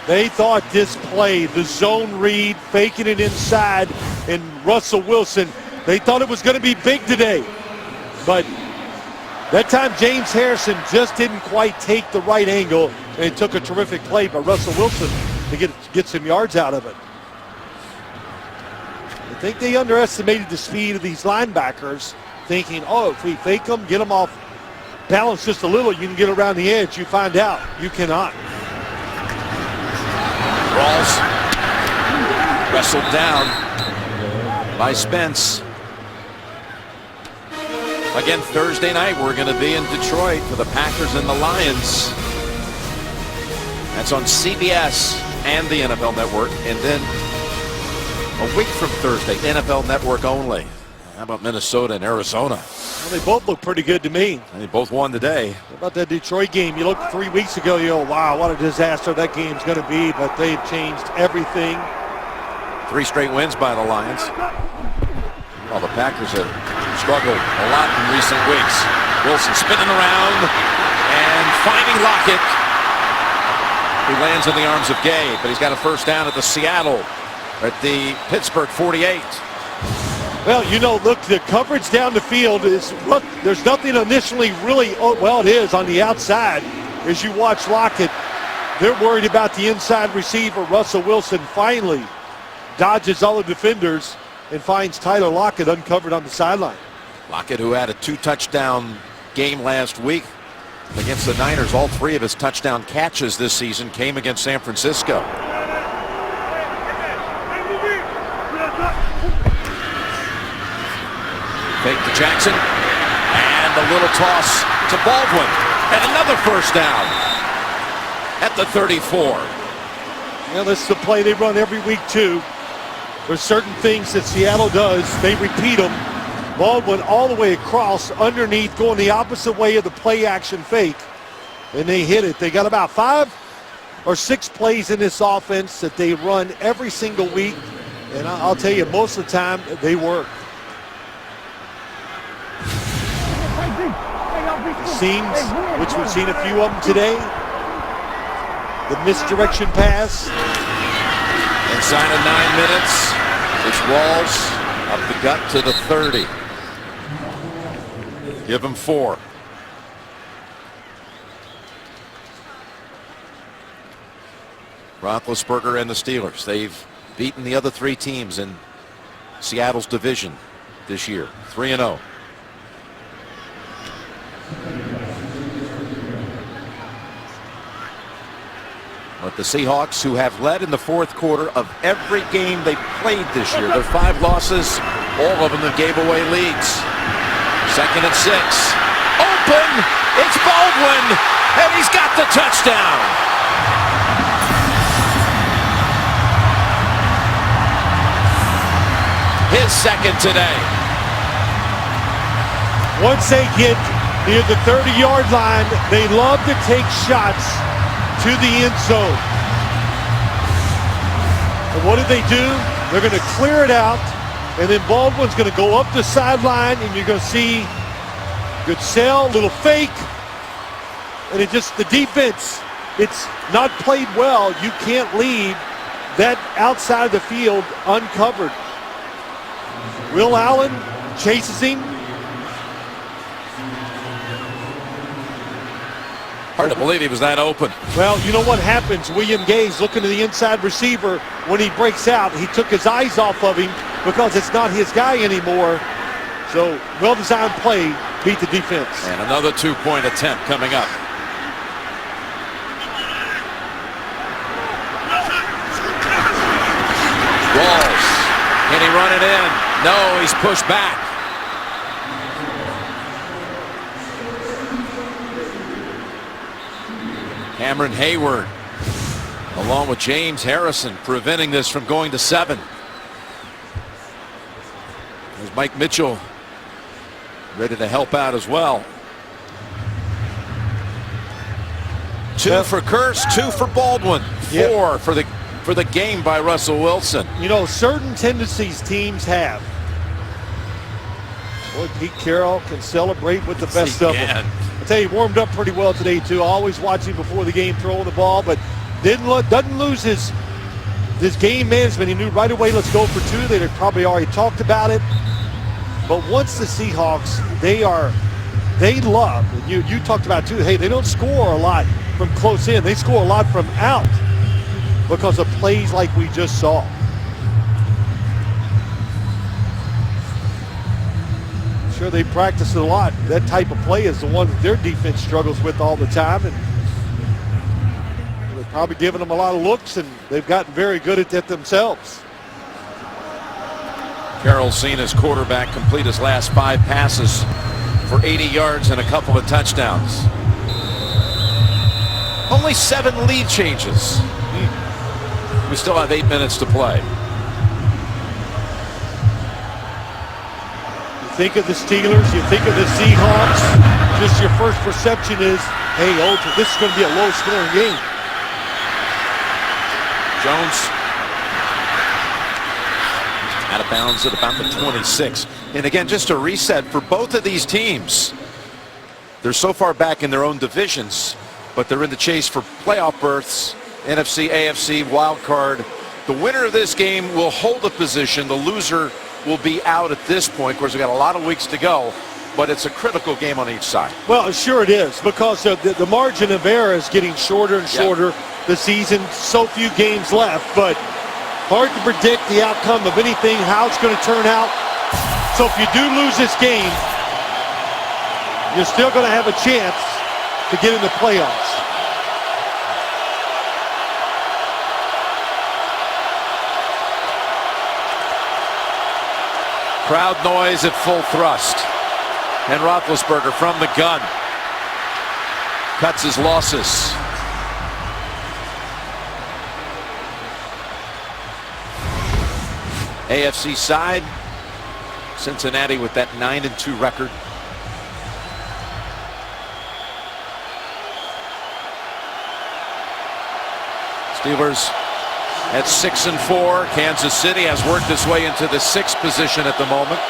They thought this play, the zone read, faking it inside, and Russell Wilson, they thought it was going to be big today. But that time James Harrison just didn't quite take the right angle, and it took a terrific play by Russell Wilson to get some yards out of it. I think they underestimated the speed of these linebackers, thinking, oh, if we fake them, get them off balance just a little, you can get around the edge. You find out you cannot. Rawls wrestled down by Spence. Again, Thursday night, we're going to be in Detroit for the Packers and the Lions. That's on CBS and the NFL Network. And then a week from Thursday, NFL Network only. How about Minnesota and Arizona? Well, they both look pretty good to me. And they both won today. How about that Detroit game? You looked 3 weeks ago, you go, wow, what a disaster that game's going to be. But they've changed everything. 3 straight wins by the Lions. Well, the Packers have struggled a lot in recent weeks. Wilson spinning around and finding Lockett, who lands in the arms of Gay, but he's got a first down at the Seattle, at the Pittsburgh 48. Well, you know, look, the coverage down the field is, look, there's nothing initially really, oh, well, it is on the outside. As you watch Lockett, they're worried about the inside receiver. Russell Wilson finally dodges all the defenders and finds Tyler Lockett uncovered on the sideline. Lockett, who had a 2-touchdown game last week against the Niners. All 3 of his touchdown catches this season came against San Francisco. Fake to Jackson, and a little toss to Baldwin, and another first down at the 34. Well, this is the play they run every week too. There's certain things that Seattle does. They repeat them. Baldwin all the way across, underneath, going the opposite way of the play action fake, and they hit it. They got about 5 or 6 plays in this offense that they run every single week, and I'll tell you, most of the time they work. Seams, which we've seen a few of them today. The misdirection pass. Inside of 9 minutes, it's Rawls Up the gut to the 30. Give him 4. Roethlisberger and the Steelers. They've beaten the other 3 teams in Seattle's division this year. 3-0. But the Seahawks, who have led in the 4th quarter of every game they played this year, their 5 losses, all of them that gave away leads. 2nd and 6. Open! It's Baldwin! And he's got the touchdown! His 2nd today. Once they get near the 30-yard line, they love to take shots to the end zone. And what do? They're going to clear it out, and then Baldwin's going to go up the sideline, and you're going to see good sell, little fake, and it just, the defense, it's not played well. You can't leave that outside of the field uncovered. Will Allen chases him. Hard to believe he was that open. Well, you know what happens? William Gay's looking to the inside receiver. When he breaks out, he took his eyes off of him because it's not his guy anymore. So, well-designed play beat the defense. And another 2-point attempt coming up. Walls. Can he run it in? No, he's pushed back. Cameron Hayward, along with James Harrison, preventing this from going to 7. There's Mike Mitchell ready to help out as well. 2 for Curse, 2 for Baldwin, 4 for the game by Russell Wilson. You know, certain tendencies teams have. Boy, Pete Carroll can celebrate with the best of them. I tell you, he warmed up pretty well today too. I always watch him before the game throwing the ball, but doesn't lose his game management. He knew right away, let's go for 2. They'd probably already talked about it. But once the Seahawks, they love, and you talked about too, hey, they don't score a lot from close in. They score a lot from out because of plays like we just saw. Sure, they practice it a lot. That type of play is the one that their defense struggles with all the time, and they're probably giving them a lot of looks, and they've gotten very good at that themselves. Carroll's seen his quarterback complete his last 5 passes for 80 yards and a couple of touchdowns. Only 7 lead changes. We still have 8 minutes to play. Think of the Steelers, you think of the Seahawks, just your first perception is, hey, this is going to be a low-scoring game. Jones out of bounds at about the 26. And again, just a reset for both of these teams. They're so far back in their own divisions, but they're in the chase for playoff berths, NFC, AFC, wild card. The winner of this game will hold a position. The loser will be out at this point. Of course, we've got a lot of weeks to go, but it's a critical game on each side. Well, sure it is, because the margin of error is getting shorter and shorter. The season, so few games left, but hard to predict the outcome of anything, how it's going to turn out. So if you do lose this game, you're still going to have a chance to get in the playoffs. Crowd noise at full thrust. And Roethlisberger from the gun cuts his losses. AFC side, Cincinnati with that 9-2 record. Steelers at 6-4. Kansas City has worked its way into the 6th position at the moment.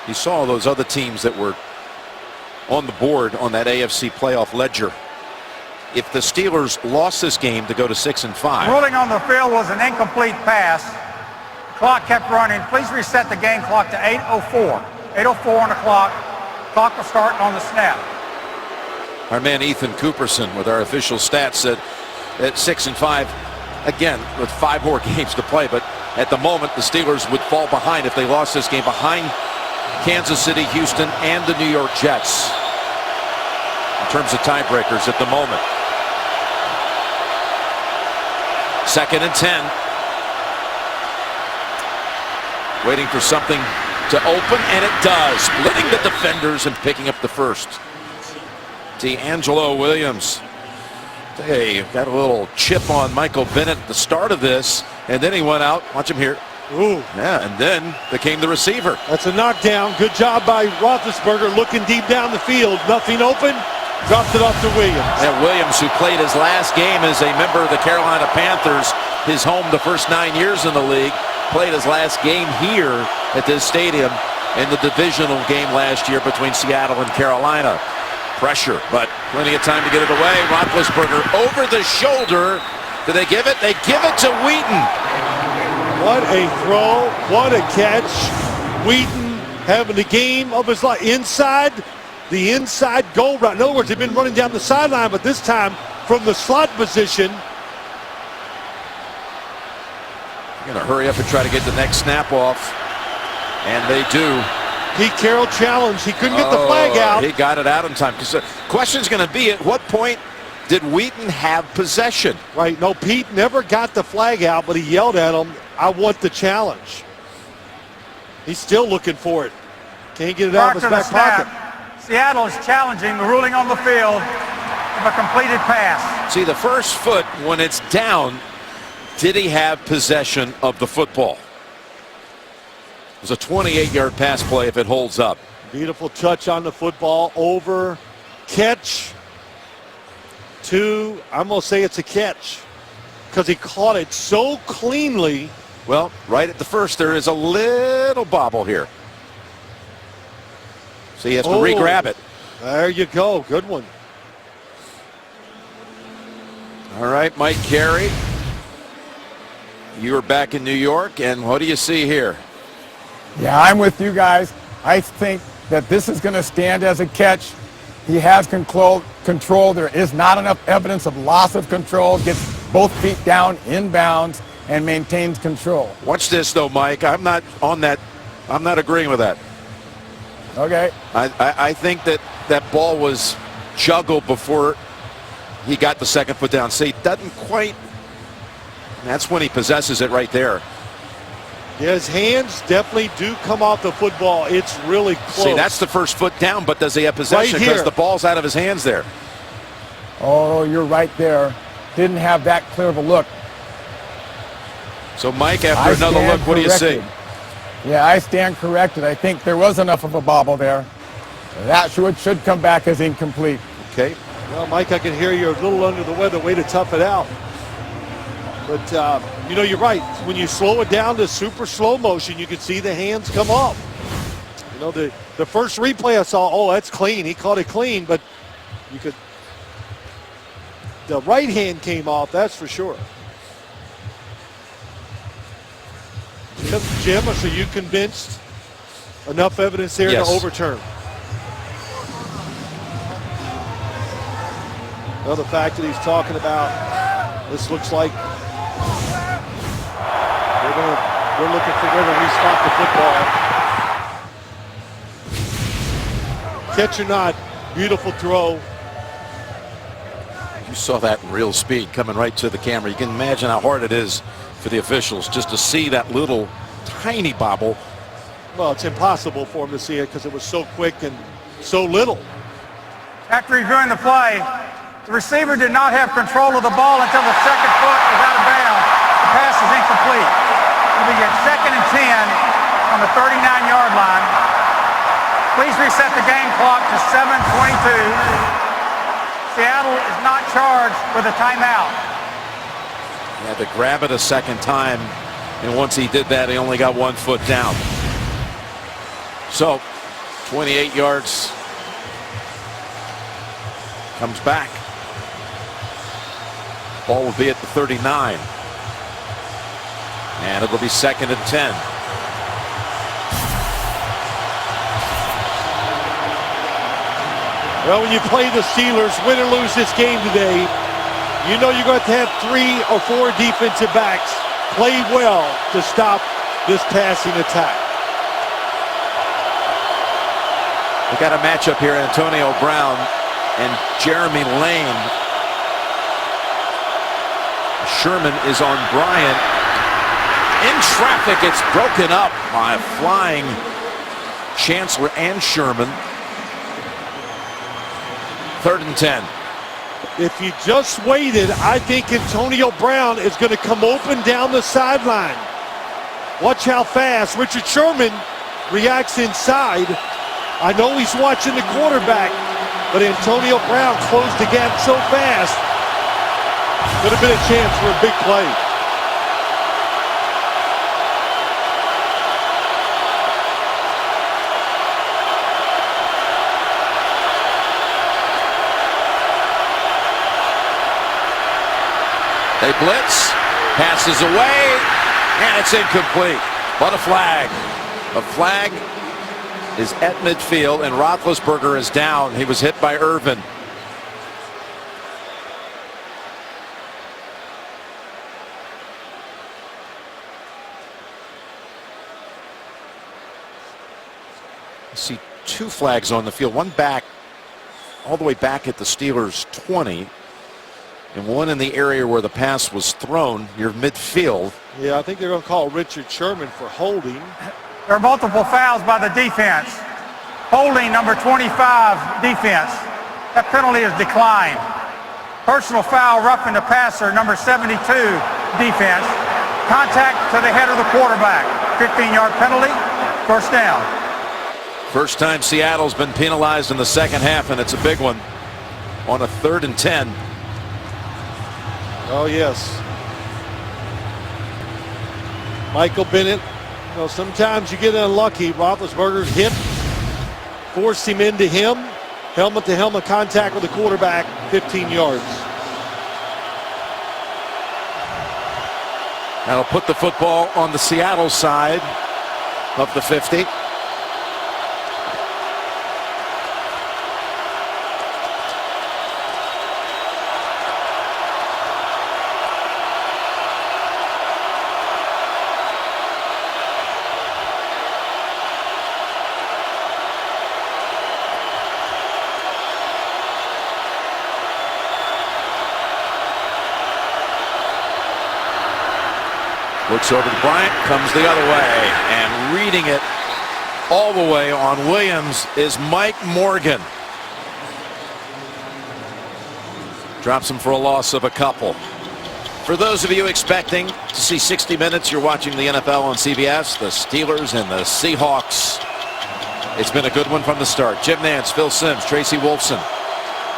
You saw those other teams that were on the board on that AFC playoff ledger. If the Steelers lost this game to go to 6-5. Ruling on the field was an incomplete pass. Clock kept running. Please reset the game clock to 8:04. 8:04 on the clock. Clock will start on the snap. Our man Ethan Cooperson with our official stats said at 6-5, again with 5 more games to play, but at the moment the Steelers would fall behind if they lost this game, behind Kansas City, Houston, and the New York Jets in terms of tiebreakers at the moment. 2nd and 10. Waiting for something to open, and it does. Splitting the defenders and picking up the first. D'Angelo Williams. Hey, got a little chip on Michael Bennett at the start of this, and then he went out. Watch him here. Ooh. Yeah, and then became the receiver. That's a knockdown. Good job by Roethlisberger looking deep down the field. Nothing open. Dropped it off to Williams. And Williams, who played his last game as a member of the Carolina Panthers, his home the first 9 years in the league, played his last game here at this stadium in the divisional game last year between Seattle and Carolina. Pressure, but plenty of time to get it away. Roethlisberger over the shoulder. Do they give it? They give it to Wheaton. What a throw. What a catch. Wheaton having the game of his life. The inside goal route. In other words, they've been running down the sideline, but this time from the slot position. Going to hurry up and try to get the next snap off. And they do. Pete Carroll challenged. He couldn't get the flag out. He got it out in time. Because the question's going to be, at what point did Wheaton have possession? Right. No, Pete never got the flag out, but he yelled at him, "I want the challenge." He's still looking for it. Can't get it out of his back pocket. Seattle is challenging the ruling on the field of a completed pass. See, the first foot, when it's down, did he have possession of the football? It was a 28-yard pass play if it holds up. Beautiful touch on the football. Over. Catch. I'm going to say it's a catch because he caught it so cleanly. Well, right at the first, there is a little bobble here. So he has to re-grab it. There you go. Good one. All right, Mike Carey. You are back in New York, and what do you see here? Yeah, I'm with you guys. I think that this is going to stand as a catch. He has control. There is not enough evidence of loss of control. Gets both feet down in bounds and maintains control. Watch this, though, Mike. I'm not on that. I'm not agreeing with that. Okay. I think that ball was juggled before he got the second foot down. See, doesn't quite. That's when he possesses it right there. Yeah, his hands definitely do come off the football. It's really close. See, that's the first foot down, but does he have possession? Because the ball's out of his hands there. Oh, you're right there. Didn't have that clear of a look. So, Mike, after another look, what do you see? Yeah, I stand corrected. I think there was enough of a bobble there. That should come back as incomplete. Okay. Well, Mike, I can hear you're a little under the weather. Way to tough it out. But, you know, you're right. When you slow it down to super slow motion, you can see the hands come off. You know, the first replay I saw, oh, that's clean. He caught it clean, but you could. The right hand came off, that's for sure. Jim, so you convinced enough evidence there to overturn? Well, the fact that he's talking about this looks like we're looking for where to restop the football. Catch or not, beautiful throw. You saw that in real speed coming right to the camera. You can imagine how hard it is for the officials just to see that little tiny bobble. Well, it's impossible for him to see it because it was so quick and so little. After reviewing the play, the receiver did not have control of the ball until the second foot was out of bounds. The pass is incomplete. It'll be at 2nd and 10 on the 39-yard line. Please reset the game clock to 7:22. Seattle is not charged with a timeout. He had to grab it a second time, and once he did that, he only got 1 foot down. So 28 yards. Comes back. Ball will be at the 39. And it'll be 2nd and 10. Well, when you play the Steelers, win or lose this game today, you know you're going to have 3 or 4 defensive backs play well to stop this passing attack. We got a matchup here, Antonio Brown and Jeremy Lane. Sherman is on Bryant. In traffic, it's broken up by flying Chancellor and Sherman. 3rd and 10. If you just waited, I think Antonio Brown is going to come open down the sideline. Watch how fast Richard Sherman reacts inside. I know he's watching the quarterback, but Antonio Brown closed the gap so fast. Could have been a chance for a big play. They blitz, passes away, and it's incomplete. But a flag. A flag is at midfield, and Roethlisberger is down. He was hit by Irvin. I see 2 flags on the field. One back, all the way back at the Steelers' 20. And one in the area where the pass was thrown near midfield. Yeah, I think they're going to call Richard Sherman for holding. There are multiple fouls by the defense. Holding number 25 defense. That penalty is declined. Personal foul roughing the passer number 72 defense. Contact to the head of the quarterback. 15-yard penalty. 1st down. First time Seattle's been penalized in the 2nd half, and it's a big one on a 3rd and 10. Oh, yes. Michael Bennett. You know, sometimes you get unlucky. Roethlisberger's hip forced him into him. Helmet-to-helmet contact with the quarterback, 15 yards. That'll put the football on the Seattle side of the 50. Looks over to Bryant, comes the other way, and reading it all the way on Williams is Mike Morgan. Drops him for a loss of a couple. For those of you expecting to see 60 minutes, you're watching the NFL on CBS, the Steelers and the Seahawks. It's been a good one from the start. Jim Nantz, Phil Simms, Tracy Wolfson,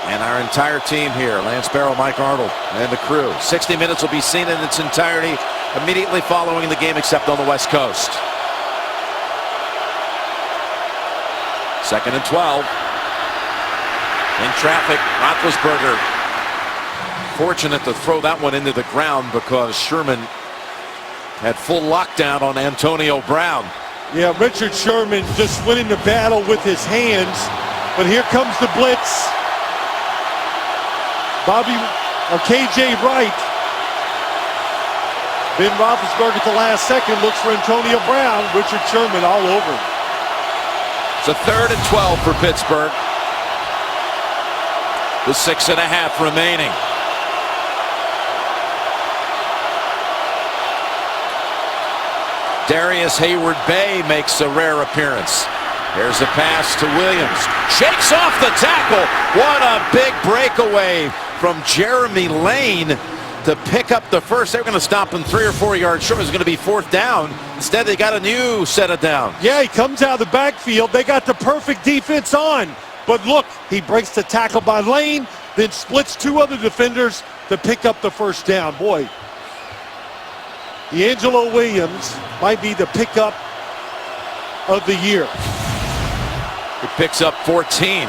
and our entire team here, Lance Barrow, Mike Arnold, and the crew. 60 minutes will be seen in its entirety immediately following the game, except on the West Coast. 2nd and 12. In traffic, Roethlisberger fortunate to throw that one into the ground because Sherman had full lockdown on Antonio Brown. Yeah, Richard Sherman just winning the battle with his hands, but here comes the blitz. KJ Wright. Ben Roethlisberger at the last second looks for Antonio Brown. Richard Sherman all over. It's a 3rd and 12 for Pittsburgh. With 6.5 remaining. Darius Hayward-Bay makes a rare appearance. Here's a pass to Williams. Shakes off the tackle. What a big breakaway from Jeremy Lane to pick up the first. They were going to stop him 3 or 4 yards short. It was going to be 4th down. Instead, they got a new set of downs. Yeah, he comes out of the backfield. They got the perfect defense on. But look, he breaks the tackle by Lane, then splits 2 other defenders to pick up the 1st down. Boy, D'Angelo Williams might be the pickup of the year. He picks up 14.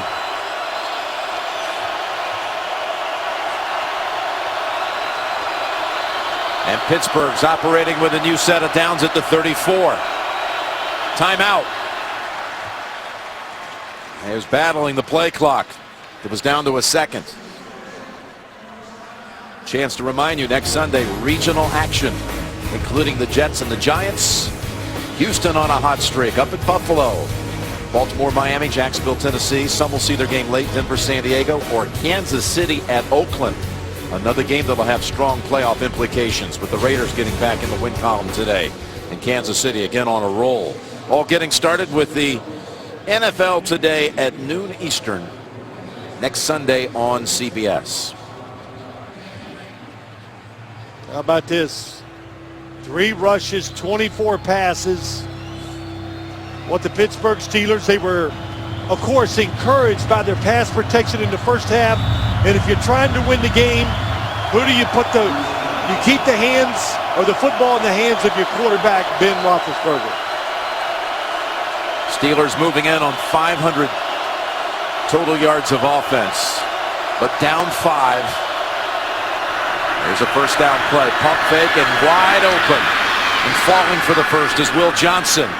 And Pittsburgh's operating with a new set of downs at the 34. Timeout. He was battling the play clock. It was down to a second. Chance to remind you, next Sunday, regional action, including the Jets and the Giants. Houston on a hot streak up at Buffalo. Baltimore, Miami, Jacksonville, Tennessee. Some will see their game late. Denver, San Diego, or Kansas City at Oakland. Another game that will have strong playoff implications, with the Raiders getting back in the win column today. And Kansas City again on a roll. All getting started with the NFL Today at noon Eastern. Next Sunday on CBS. How about this? 3 rushes, 24 passes. What the Pittsburgh Steelers, they were, of course, encouraged by their pass protection in the first half. And if you're trying to win the game, who do you put you keep the hands or the football in the hands of your quarterback, Ben Roethlisberger. Steelers moving in on 500 total yards of offense, but down 5. There's a first down play. Pump fake and wide open. And falling for the first is Will Johnson.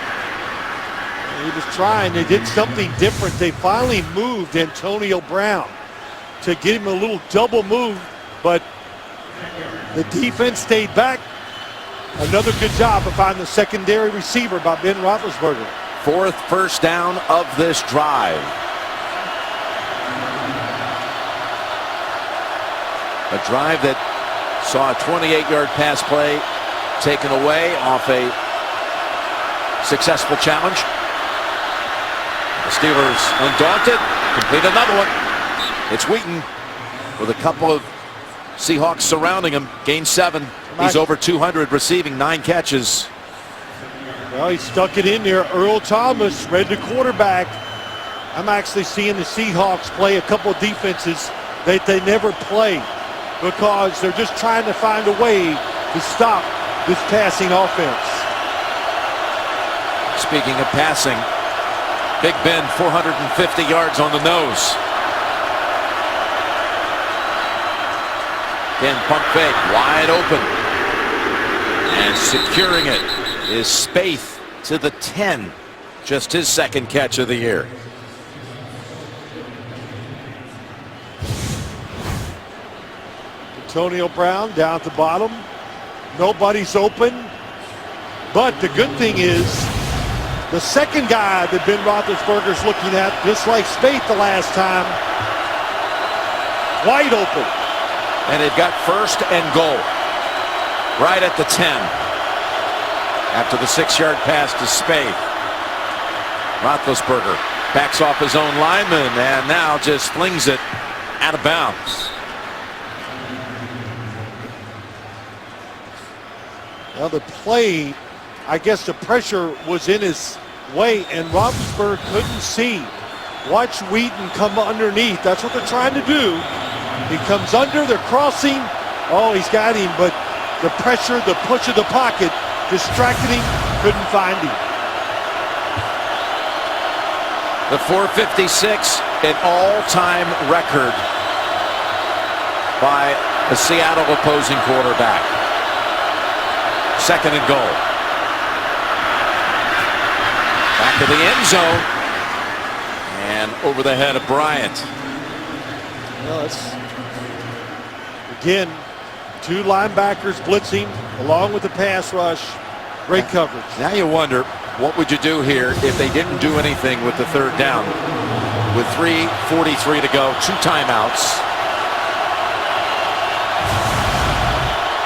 He was trying. They did something different. They finally moved Antonio Brown to give him a little double move, but the defense stayed back. Another good job of finding the secondary receiver by Ben Roethlisberger. 4th first down of this drive. A drive that saw a 28-yard pass play taken away off a successful challenge. The Steelers, undaunted, complete another one. It's Wheaton with a couple of Seahawks surrounding him. Gain 7. He's over 200 receiving, 9 catches. Well, he stuck it in there. Earl Thomas read the quarterback. I'm actually seeing the Seahawks play a couple of defenses that they never play, because they're just trying to find a way to stop this passing offense. Speaking of passing, Big Ben 450 yards on the nose. Again, pump fake, wide open. And securing it is Spaeth to the 10. Just his 2nd catch of the year. Antonio Brown down at the bottom. Nobody's open. But the good thing is, the second guy that Ben Roethlisberger's looking at, just like Spaeth the last time, wide open. And they've got 1st and goal. Right at the 10. After the 6-yard pass to Spaeth. Roethlisberger backs off his own lineman and now just flings it out of bounds. Well, the play, I guess the pressure was in his way, and Roethlisberger couldn't see. Watch Wheaton come underneath. That's what they're trying to do. He comes under, they're crossing. Oh, he's got him, but the pressure, the push of the pocket distracted him, couldn't find him. The 456, an all-time record by a Seattle opposing quarterback. 2nd and goal. Back to the end zone. And over the head of Bryant. Well, again, 2 linebackers blitzing along with the pass rush. Great coverage. Now you wonder, what would you do here if they didn't do anything with the 3rd down? With 3:43 to go, 2 timeouts.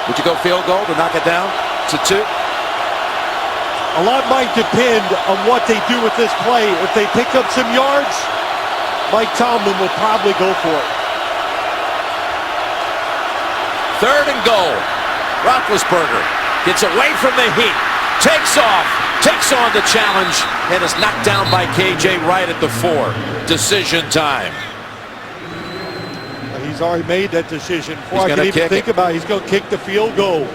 Would you go field goal to knock it down to 2? A lot might depend on what they do with this play. If they pick up some yards, Mike Tomlin will probably go for it. 3rd and goal. Roethlisberger gets away from the heat, takes off, takes on the challenge, and is knocked down by KJ Wright at the 4. Decision time. He's already made that decision. Before I He's can even kick think it. about it, he's going to kick the field goal.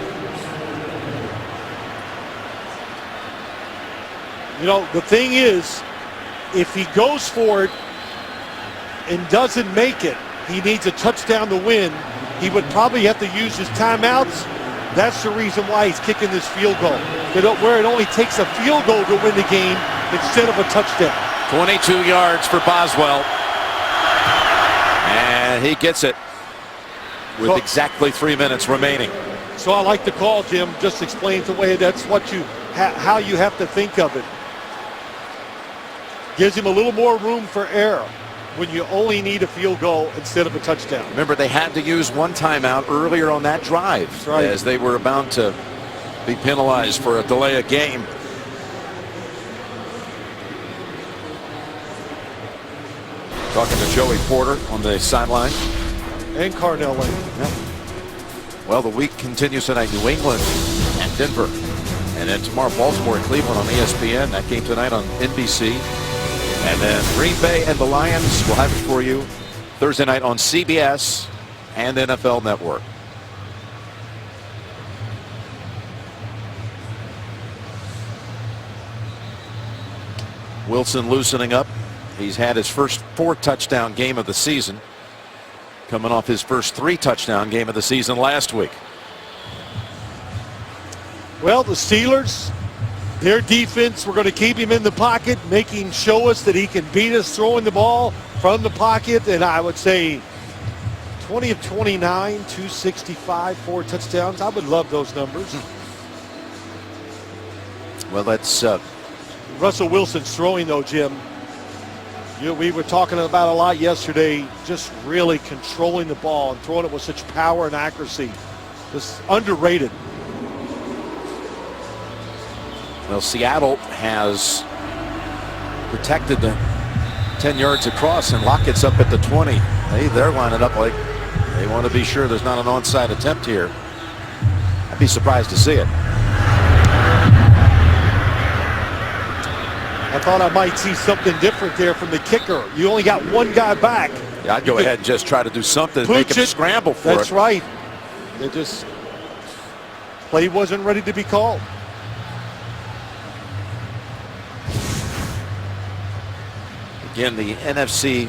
You know, the thing is, if he goes for it and doesn't make it, he needs a touchdown to win. He would probably have to use his timeouts. That's the reason why he's kicking this field goal, where it only takes a field goal to win the game instead of a touchdown. 22 yards for Boswell. And he gets it with exactly 3 minutes remaining. So I like the call, Jim. Just explains the way that's what how you have to think of it. Gives him a little more room for error when you only need a field goal instead of a touchdown. Remember, they had to use one timeout earlier on that drive, right, as they were about to be penalized for a delay of game. Talking to Joey Porter on the sideline. And Carnell Lane. Yep. Well, the week continues tonight. New England and Denver. And then tomorrow, Baltimore and Cleveland on ESPN. That game tonight on NBC. And then Green Bay and the Lions will have it for you Thursday night on CBS and NFL Network. Wilson loosening up. He's had his first 4-touchdown game of the season, coming off his first 3-touchdown game of the season last week. Well, the Steelers, their defense, we're going to keep him in the pocket, show us that he can beat us throwing the ball from the pocket. And I would say 20 of 29, 265, 4 touchdowns. I would love those numbers. Well, that's Russell Wilson's throwing, though, Jim. We were talking about a lot yesterday, just really controlling the ball and throwing it with such power and accuracy. Just underrated. Well, Seattle has protected the 10 yards across, and Lockett's up at the 20. They're lining up like they want to be sure there's not an onside attempt here. I'd be surprised to see it. I thought I might see something different there from the kicker. You only got one guy back. Yeah, I'd go ahead and just try to do something, make him scramble for it. That's right. They just, play wasn't ready to be called. Again, the NFC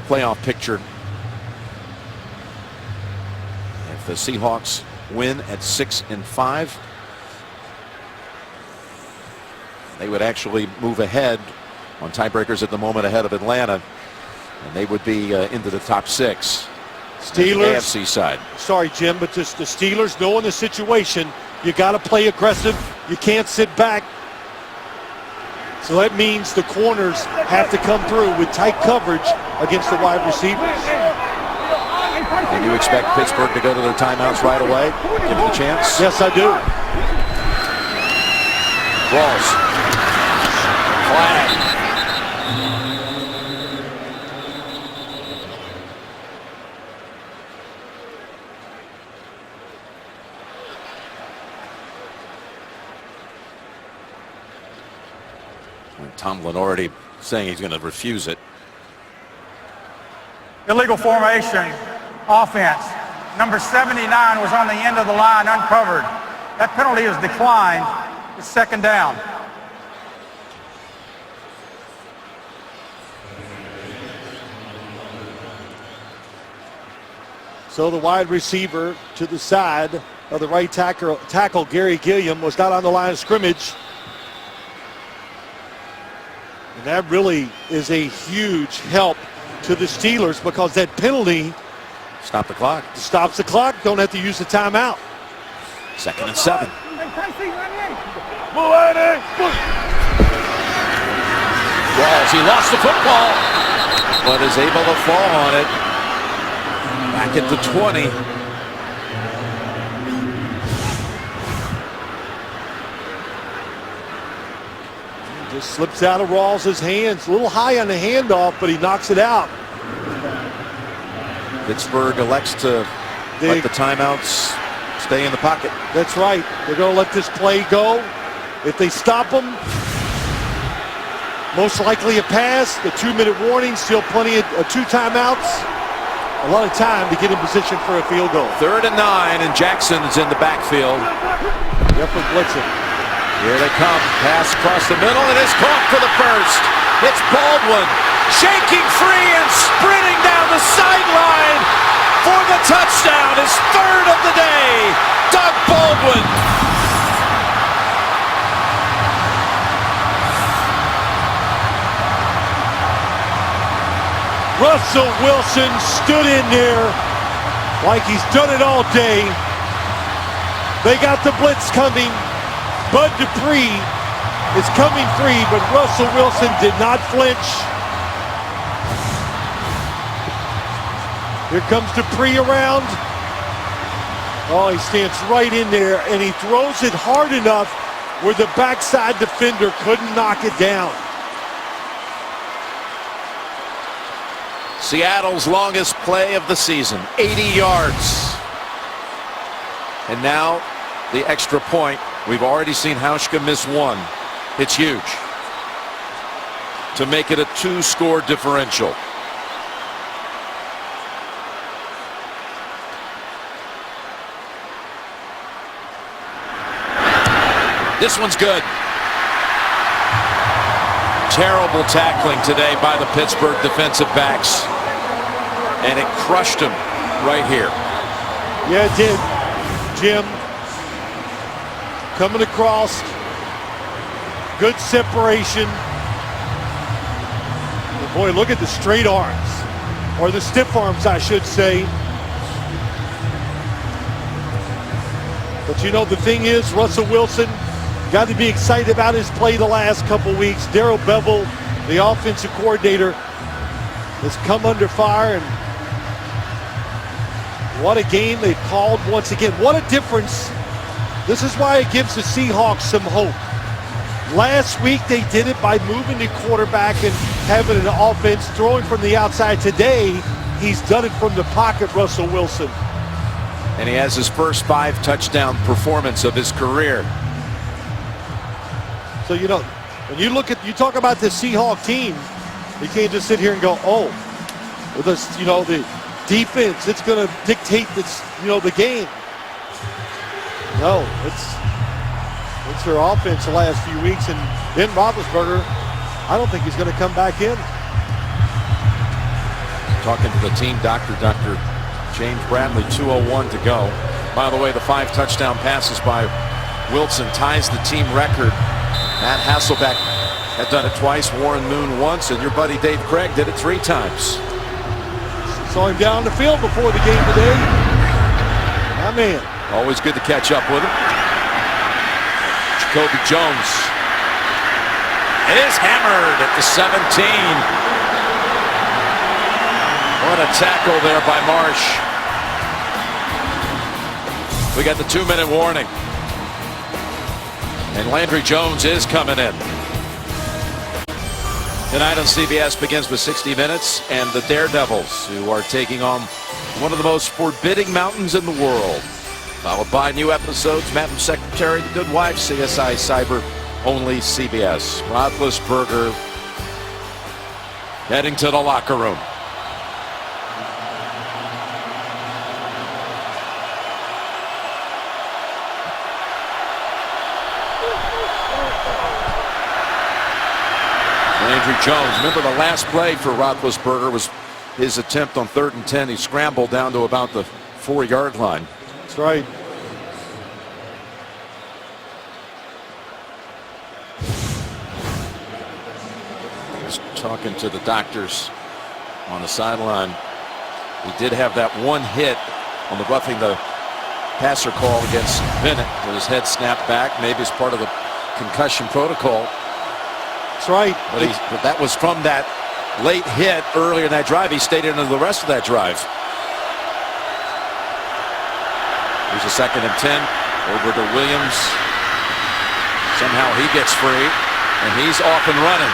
playoff picture. If the Seahawks win at 6-5, they would actually move ahead on tiebreakers at the moment ahead of Atlanta, and they would be into the top 6. Steelers, AFC side. Sorry, Jim, but just the Steelers knowing the situation, you got to play aggressive. You can't sit back. So that means the corners have to come through with tight coverage against the wide receivers. And you expect Pittsburgh to go to their timeouts right away? Give them a chance? Yes, I do. Rawls. Flag. Tomlin already saying he's going to refuse it. Illegal formation, offense. Number 79 was on the end of the line, uncovered. That penalty is declined. It's second down. So the wide receiver to the side of the right tackle, Gary Gilliam, was not on the line of scrimmage. And that really is a huge help to the Steelers because that penalty Stop the clock. Stops the clock. Don't have to use the timeout. 2nd and 7. Rawls, he lost the football, but is able to fall on it. Back at the 20. Just slips out of Rawls' hands. A little high on the handoff, but he knocks it out. Pittsburgh elects to let the timeouts stay in the pocket. That's right. They're going to let this play go. If they stop them, most likely a pass. The 2-minute warning, still plenty of 2 timeouts. A lot of time to get in position for a field goal. 3rd and 9, and Jackson's in the backfield. Yep, with blitzing. Here they come. Pass across the middle, and it's caught for the first. It's Baldwin shaking free and sprinting down the sideline for the touchdown. His third of the day. Doug Baldwin. Russell Wilson stood in there like he's done it all day. They got the blitz coming. Bud Dupree is coming free, but Russell Wilson did not flinch. Here comes Dupree around. Oh, he stands right in there, and he throws it hard enough where the backside defender couldn't knock it down. Seattle's longest play of the season, 80 yards. And now the extra point. We've already seen Hauschka miss one. It's huge to make it a 2-score differential. This one's good. Terrible tackling today by the Pittsburgh defensive backs. And it crushed him right here. Yeah, it did. Jim coming across. Good separation. And boy, look at the straight arms. Or the stiff arms, I should say. But you know, the thing is, Russell Wilson got to be excited about his play the last couple weeks. Darrell Bevell, the offensive coordinator, has come under fire, and what a game they've called once again. What a difference. This is why it gives the Seahawks some hope. Last week they did it by moving the quarterback and having an offense throwing from the outside. Today he's done it from the pocket, Russell Wilson. And he has his first 5 touchdown performance of his career. So, you know, when you look at, you talk about the Seahawks team, you can't just sit here and go, oh, with this, you know, the defense, it's going to dictate this, you know, the game. No, it's their offense the last few weeks, and Ben Roethlisberger, I don't think he's going to come back in. Talking to the team doctor, Dr. James Bradley, 2:01 to go. By the way, the 5 touchdown passes by Wilson ties the team record. Matt Hasselbeck had done it twice, Warren Moon once, and your buddy Dave Craig did it 3 times. Saw him down the field before the game today. My man. Always good to catch up with him. Jacoby Jones is hammered at the 17. What a tackle there by Marsh. We got the 2-minute warning. And Landry Jones is coming in. Tonight on CBS begins with 60 Minutes and the Daredevils, who are taking on one of the most forbidding mountains in the world. Followed by new episodes, Madam Secretary, The Good Wife, CSI Cyber, only CBS. Roethlisberger heading to the locker room. Landry Jones, remember the last play for Roethlisberger was his attempt on 3rd and 10. He scrambled down to about the 4-yard line. That's right. Just talking to the doctors on the sideline. He did have that one hit on the roughing the passer call against Bennett with his head snapped back, maybe as part of the concussion protocol. That's right. But that was from that late hit earlier in that drive. He stayed into the rest of that drive. Here's a 2nd and 10 over to Williams. Somehow he gets free, and he's off and running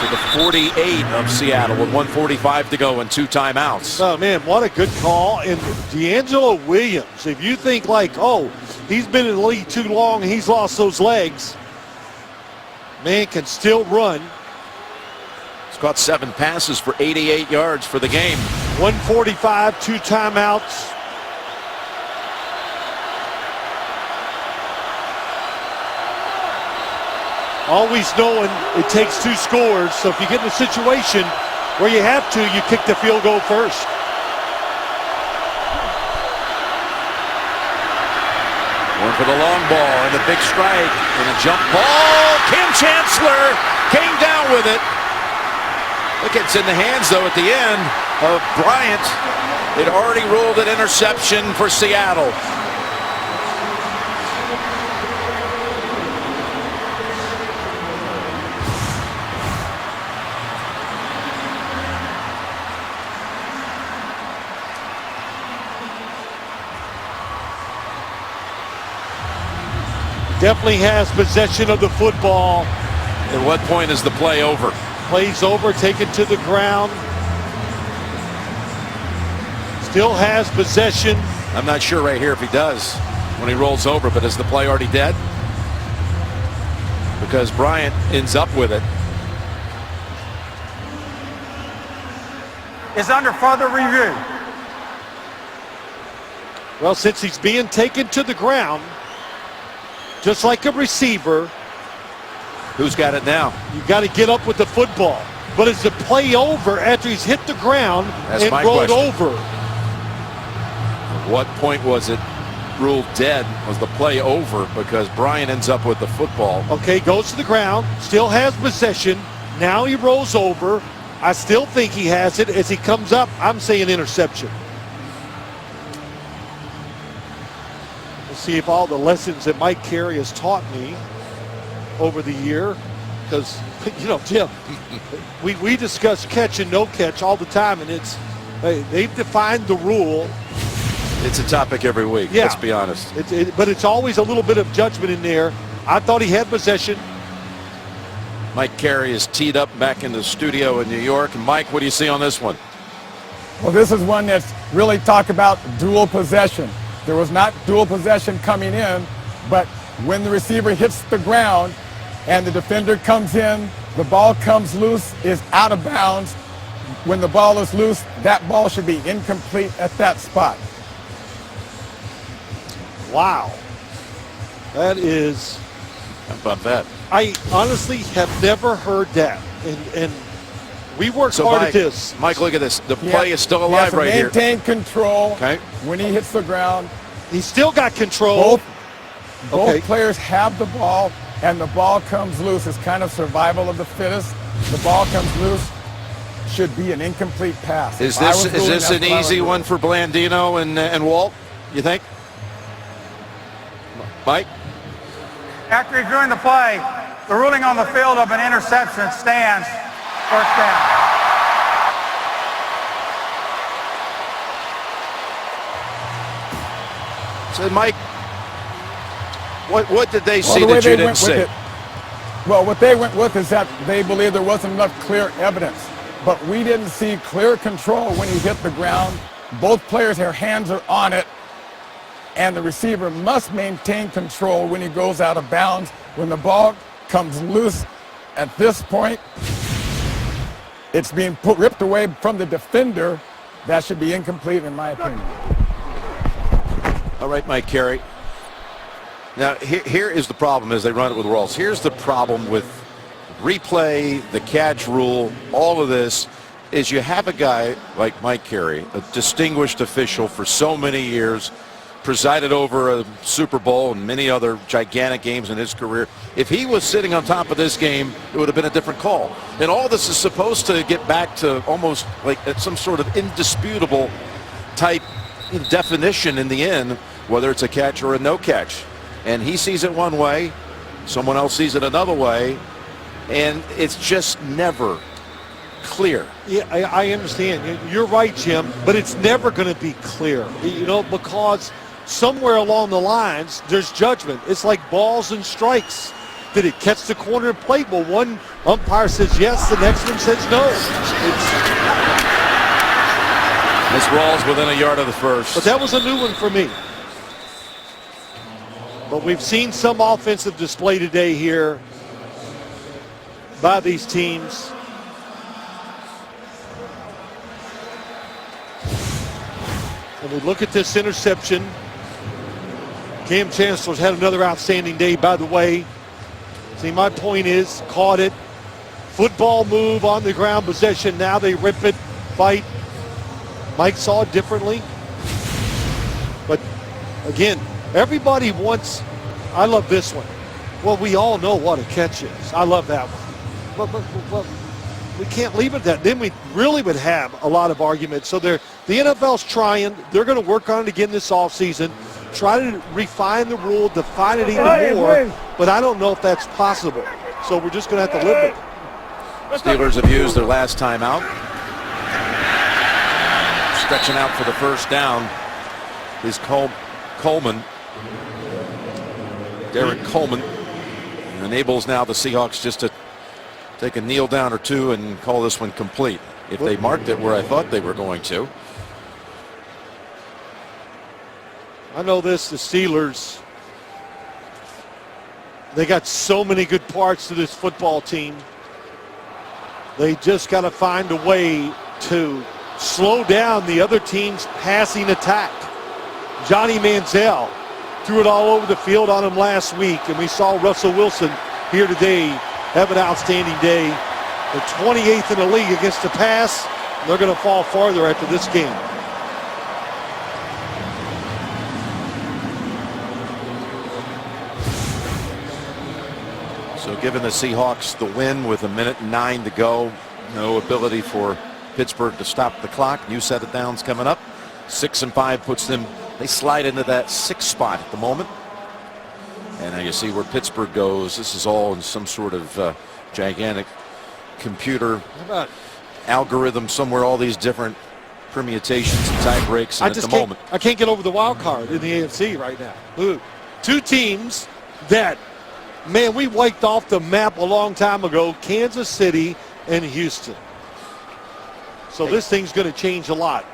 to the 48 of Seattle with 1:45 to go and 2 timeouts. Oh, man, what a good call. And D'Angelo Williams, if you think like, oh, he's been in the league too long and he's lost those legs, man can still run. He's caught 7 passes for 88 yards for the game. 1:45, 2 timeouts. Always knowing it takes 2 scores, so if you get in a situation where you have to, you kick the field goal first. Going for the long ball and the big strike and a jump ball. Kim Chancellor came down with it. Look, it's in the hands, though, at the end of Bryant. It already ruled an interception for Seattle. Definitely has possession of the football. At what point is the play over? Plays over, taken to the ground. Still has possession. I'm not sure right here if he does when he rolls over, but is the play already dead? Because Bryant ends up with it. Is under further review. Well, since he's being taken to the ground, just like a receiver, who's got it now? You got to get up with the football. But is the play over after he's hit the ground and rolled over? At what point was it ruled dead? Was the play over because Bryant ends up with the football? Okay, goes to the ground, still has possession. Now he rolls over. I still think he has it. As he comes up, I'm saying interception. We'll see if all the lessons that Mike Carey has taught me over the year, because, you know, Jim, we discuss catch and no catch all the time, and they've defined the rule. It's a topic every week, yeah. Let's be honest. But it's always a little bit of judgment in there. I thought he had possession. Mike Carey is teed up back in the studio in New York. Mike, what do you see on this one? Well, this is one that's really talk about dual possession. There was not dual possession coming in, but when the receiver hits the ground and the defender comes in, the ball comes loose, is out of bounds. When the ball is loose, that ball should be incomplete at that spot. Wow. That is... How about that? I honestly have never heard that. And we worked hard at this. Mike, look at this. The play is still alive right here. Maintain control when he hits the ground. He's still got control. Both players have the ball, and the ball comes loose. It's kind of survival of the fittest. The ball comes loose. Should be an incomplete pass. Is this an easy one for Blandino and Walt, you think? Mike? After reviewing the play, the ruling on the field of an interception stands. First down. So, Mike, what did they see that you didn't see? Well, what they went with is that they believe there wasn't enough clear evidence. But we didn't see clear control when he hit the ground. Both players, their hands are on it. And the receiver must maintain control when he goes out of bounds. When the ball comes loose at this point, it's being ripped away from the defender. That should be incomplete in my opinion. All right, Mike Carey. Now, here is the problem as they run it with Rawls. Here's the problem with replay, the catch rule, all of this, is you have a guy like Mike Carey, a distinguished official for so many years, presided over a Super Bowl and many other gigantic games in his career. If he was sitting on top of this game, it would have been a different call. And all this is supposed to get back to almost like some sort of indisputable type definition in the end, whether it's a catch or a no catch. And he sees it one way, someone else sees it another way, and it's just never clear. Yeah, I understand. You're right, Jim, but it's never going to be clear, you know, because somewhere along the lines, there's judgment. It's like balls and strikes. Did it catch the corner and plate? Well, one umpire says yes, the next one says no. This Rawls within a yard of the first. But that was a new one for me. But we've seen some offensive display today here by these teams. And we look at this interception. Cam Chancellor's had another outstanding day, by the way. See, my point is, caught it. Football move on the ground possession. Now they rip it, fight. Mike saw it differently. But again, everybody wants, I love this one. Well, we all know what a catch is. I love that one. But we can't leave it at that. Then we really would have a lot of arguments. So the NFL's trying. They're going to work on it again this offseason. Try to refine the rule, define it even more. But I don't know if that's possible. So we're just going to have to live with it. Steelers have used their last time out. Stretching out for the first down is Coleman. Derek Coleman enables now the Seahawks just to take a kneel down or two and call this one complete. If they marked it where I thought they were going to. I know this, the Steelers, they got so many good parts to this football team. They just got to find a way to slow down the other team's passing attack. Johnny Manziel threw it all over the field on him last week, and we saw Russell Wilson here today have an outstanding day. They're 28th in the league against the pass. They're going to fall farther after this game. So given the Seahawks the win with 1:09 to go, no ability for Pittsburgh to stop the clock. New set of downs coming up. 6-5 puts them, they slide into that 6th spot at the moment. And now you see where Pittsburgh goes. This is all in some sort of gigantic computer algorithm somewhere, all these different permutations and tie breaks. And at the moment, I can't get over the wild card in the AFC right now. Ooh. Two teams that, man, we wiped off the map a long time ago, Kansas City and Houston. So this thing's going to change a lot.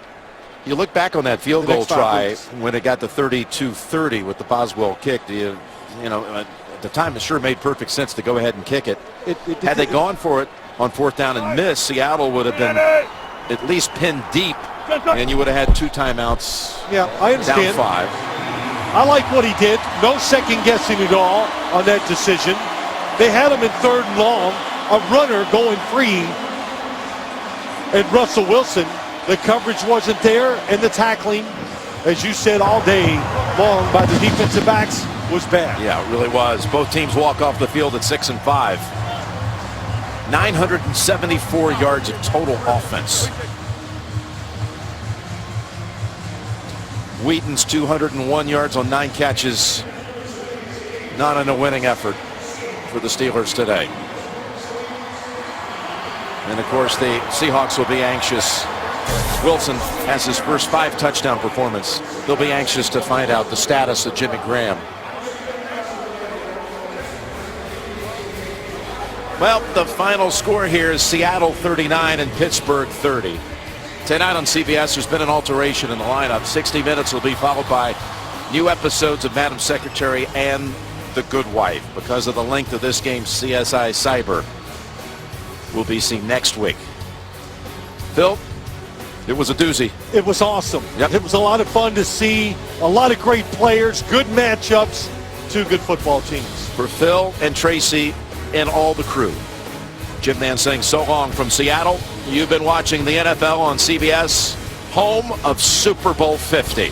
You look back on that field goal try when it got to 32-30 with the Boswell kick. You know, at the time it sure made perfect sense to go ahead and kick it. Had they gone for it on 4th down and missed, Seattle would have been at least pinned deep, and you would have had 2 timeouts. Yeah, I understand. Down 5. I like what he did. No second guessing at all on that decision. They had him in 3rd and long, a runner going free, and Russell Wilson. The coverage wasn't there, and the tackling, as you said all day long by the defensive backs, was bad. Yeah, it really was. Both teams walk off the field at 6-5. 974 yards of total offense. Wheaton's 201 yards on 9 catches. Not in a winning effort for the Steelers today. And of course the Seahawks will be anxious. Wilson has his first 5 touchdown performance. They'll be anxious to find out the status of Jimmy Graham. Well, the final score here is Seattle 39 and Pittsburgh 30. Tonight on CBS, there's been an alteration in the lineup. 60 Minutes will be followed by new episodes of Madam Secretary and The Good Wife. Because of the length of this game, CSI Cyber will be seen next week. Phil, it was a doozy. It was awesome. Yep. It was a lot of fun to see. A lot of great players, good matchups, 2 good football teams. For Phil and Tracy and all the crew, Jim Nantz saying so long from Seattle. You've been watching the NFL on CBS, home of Super Bowl 50.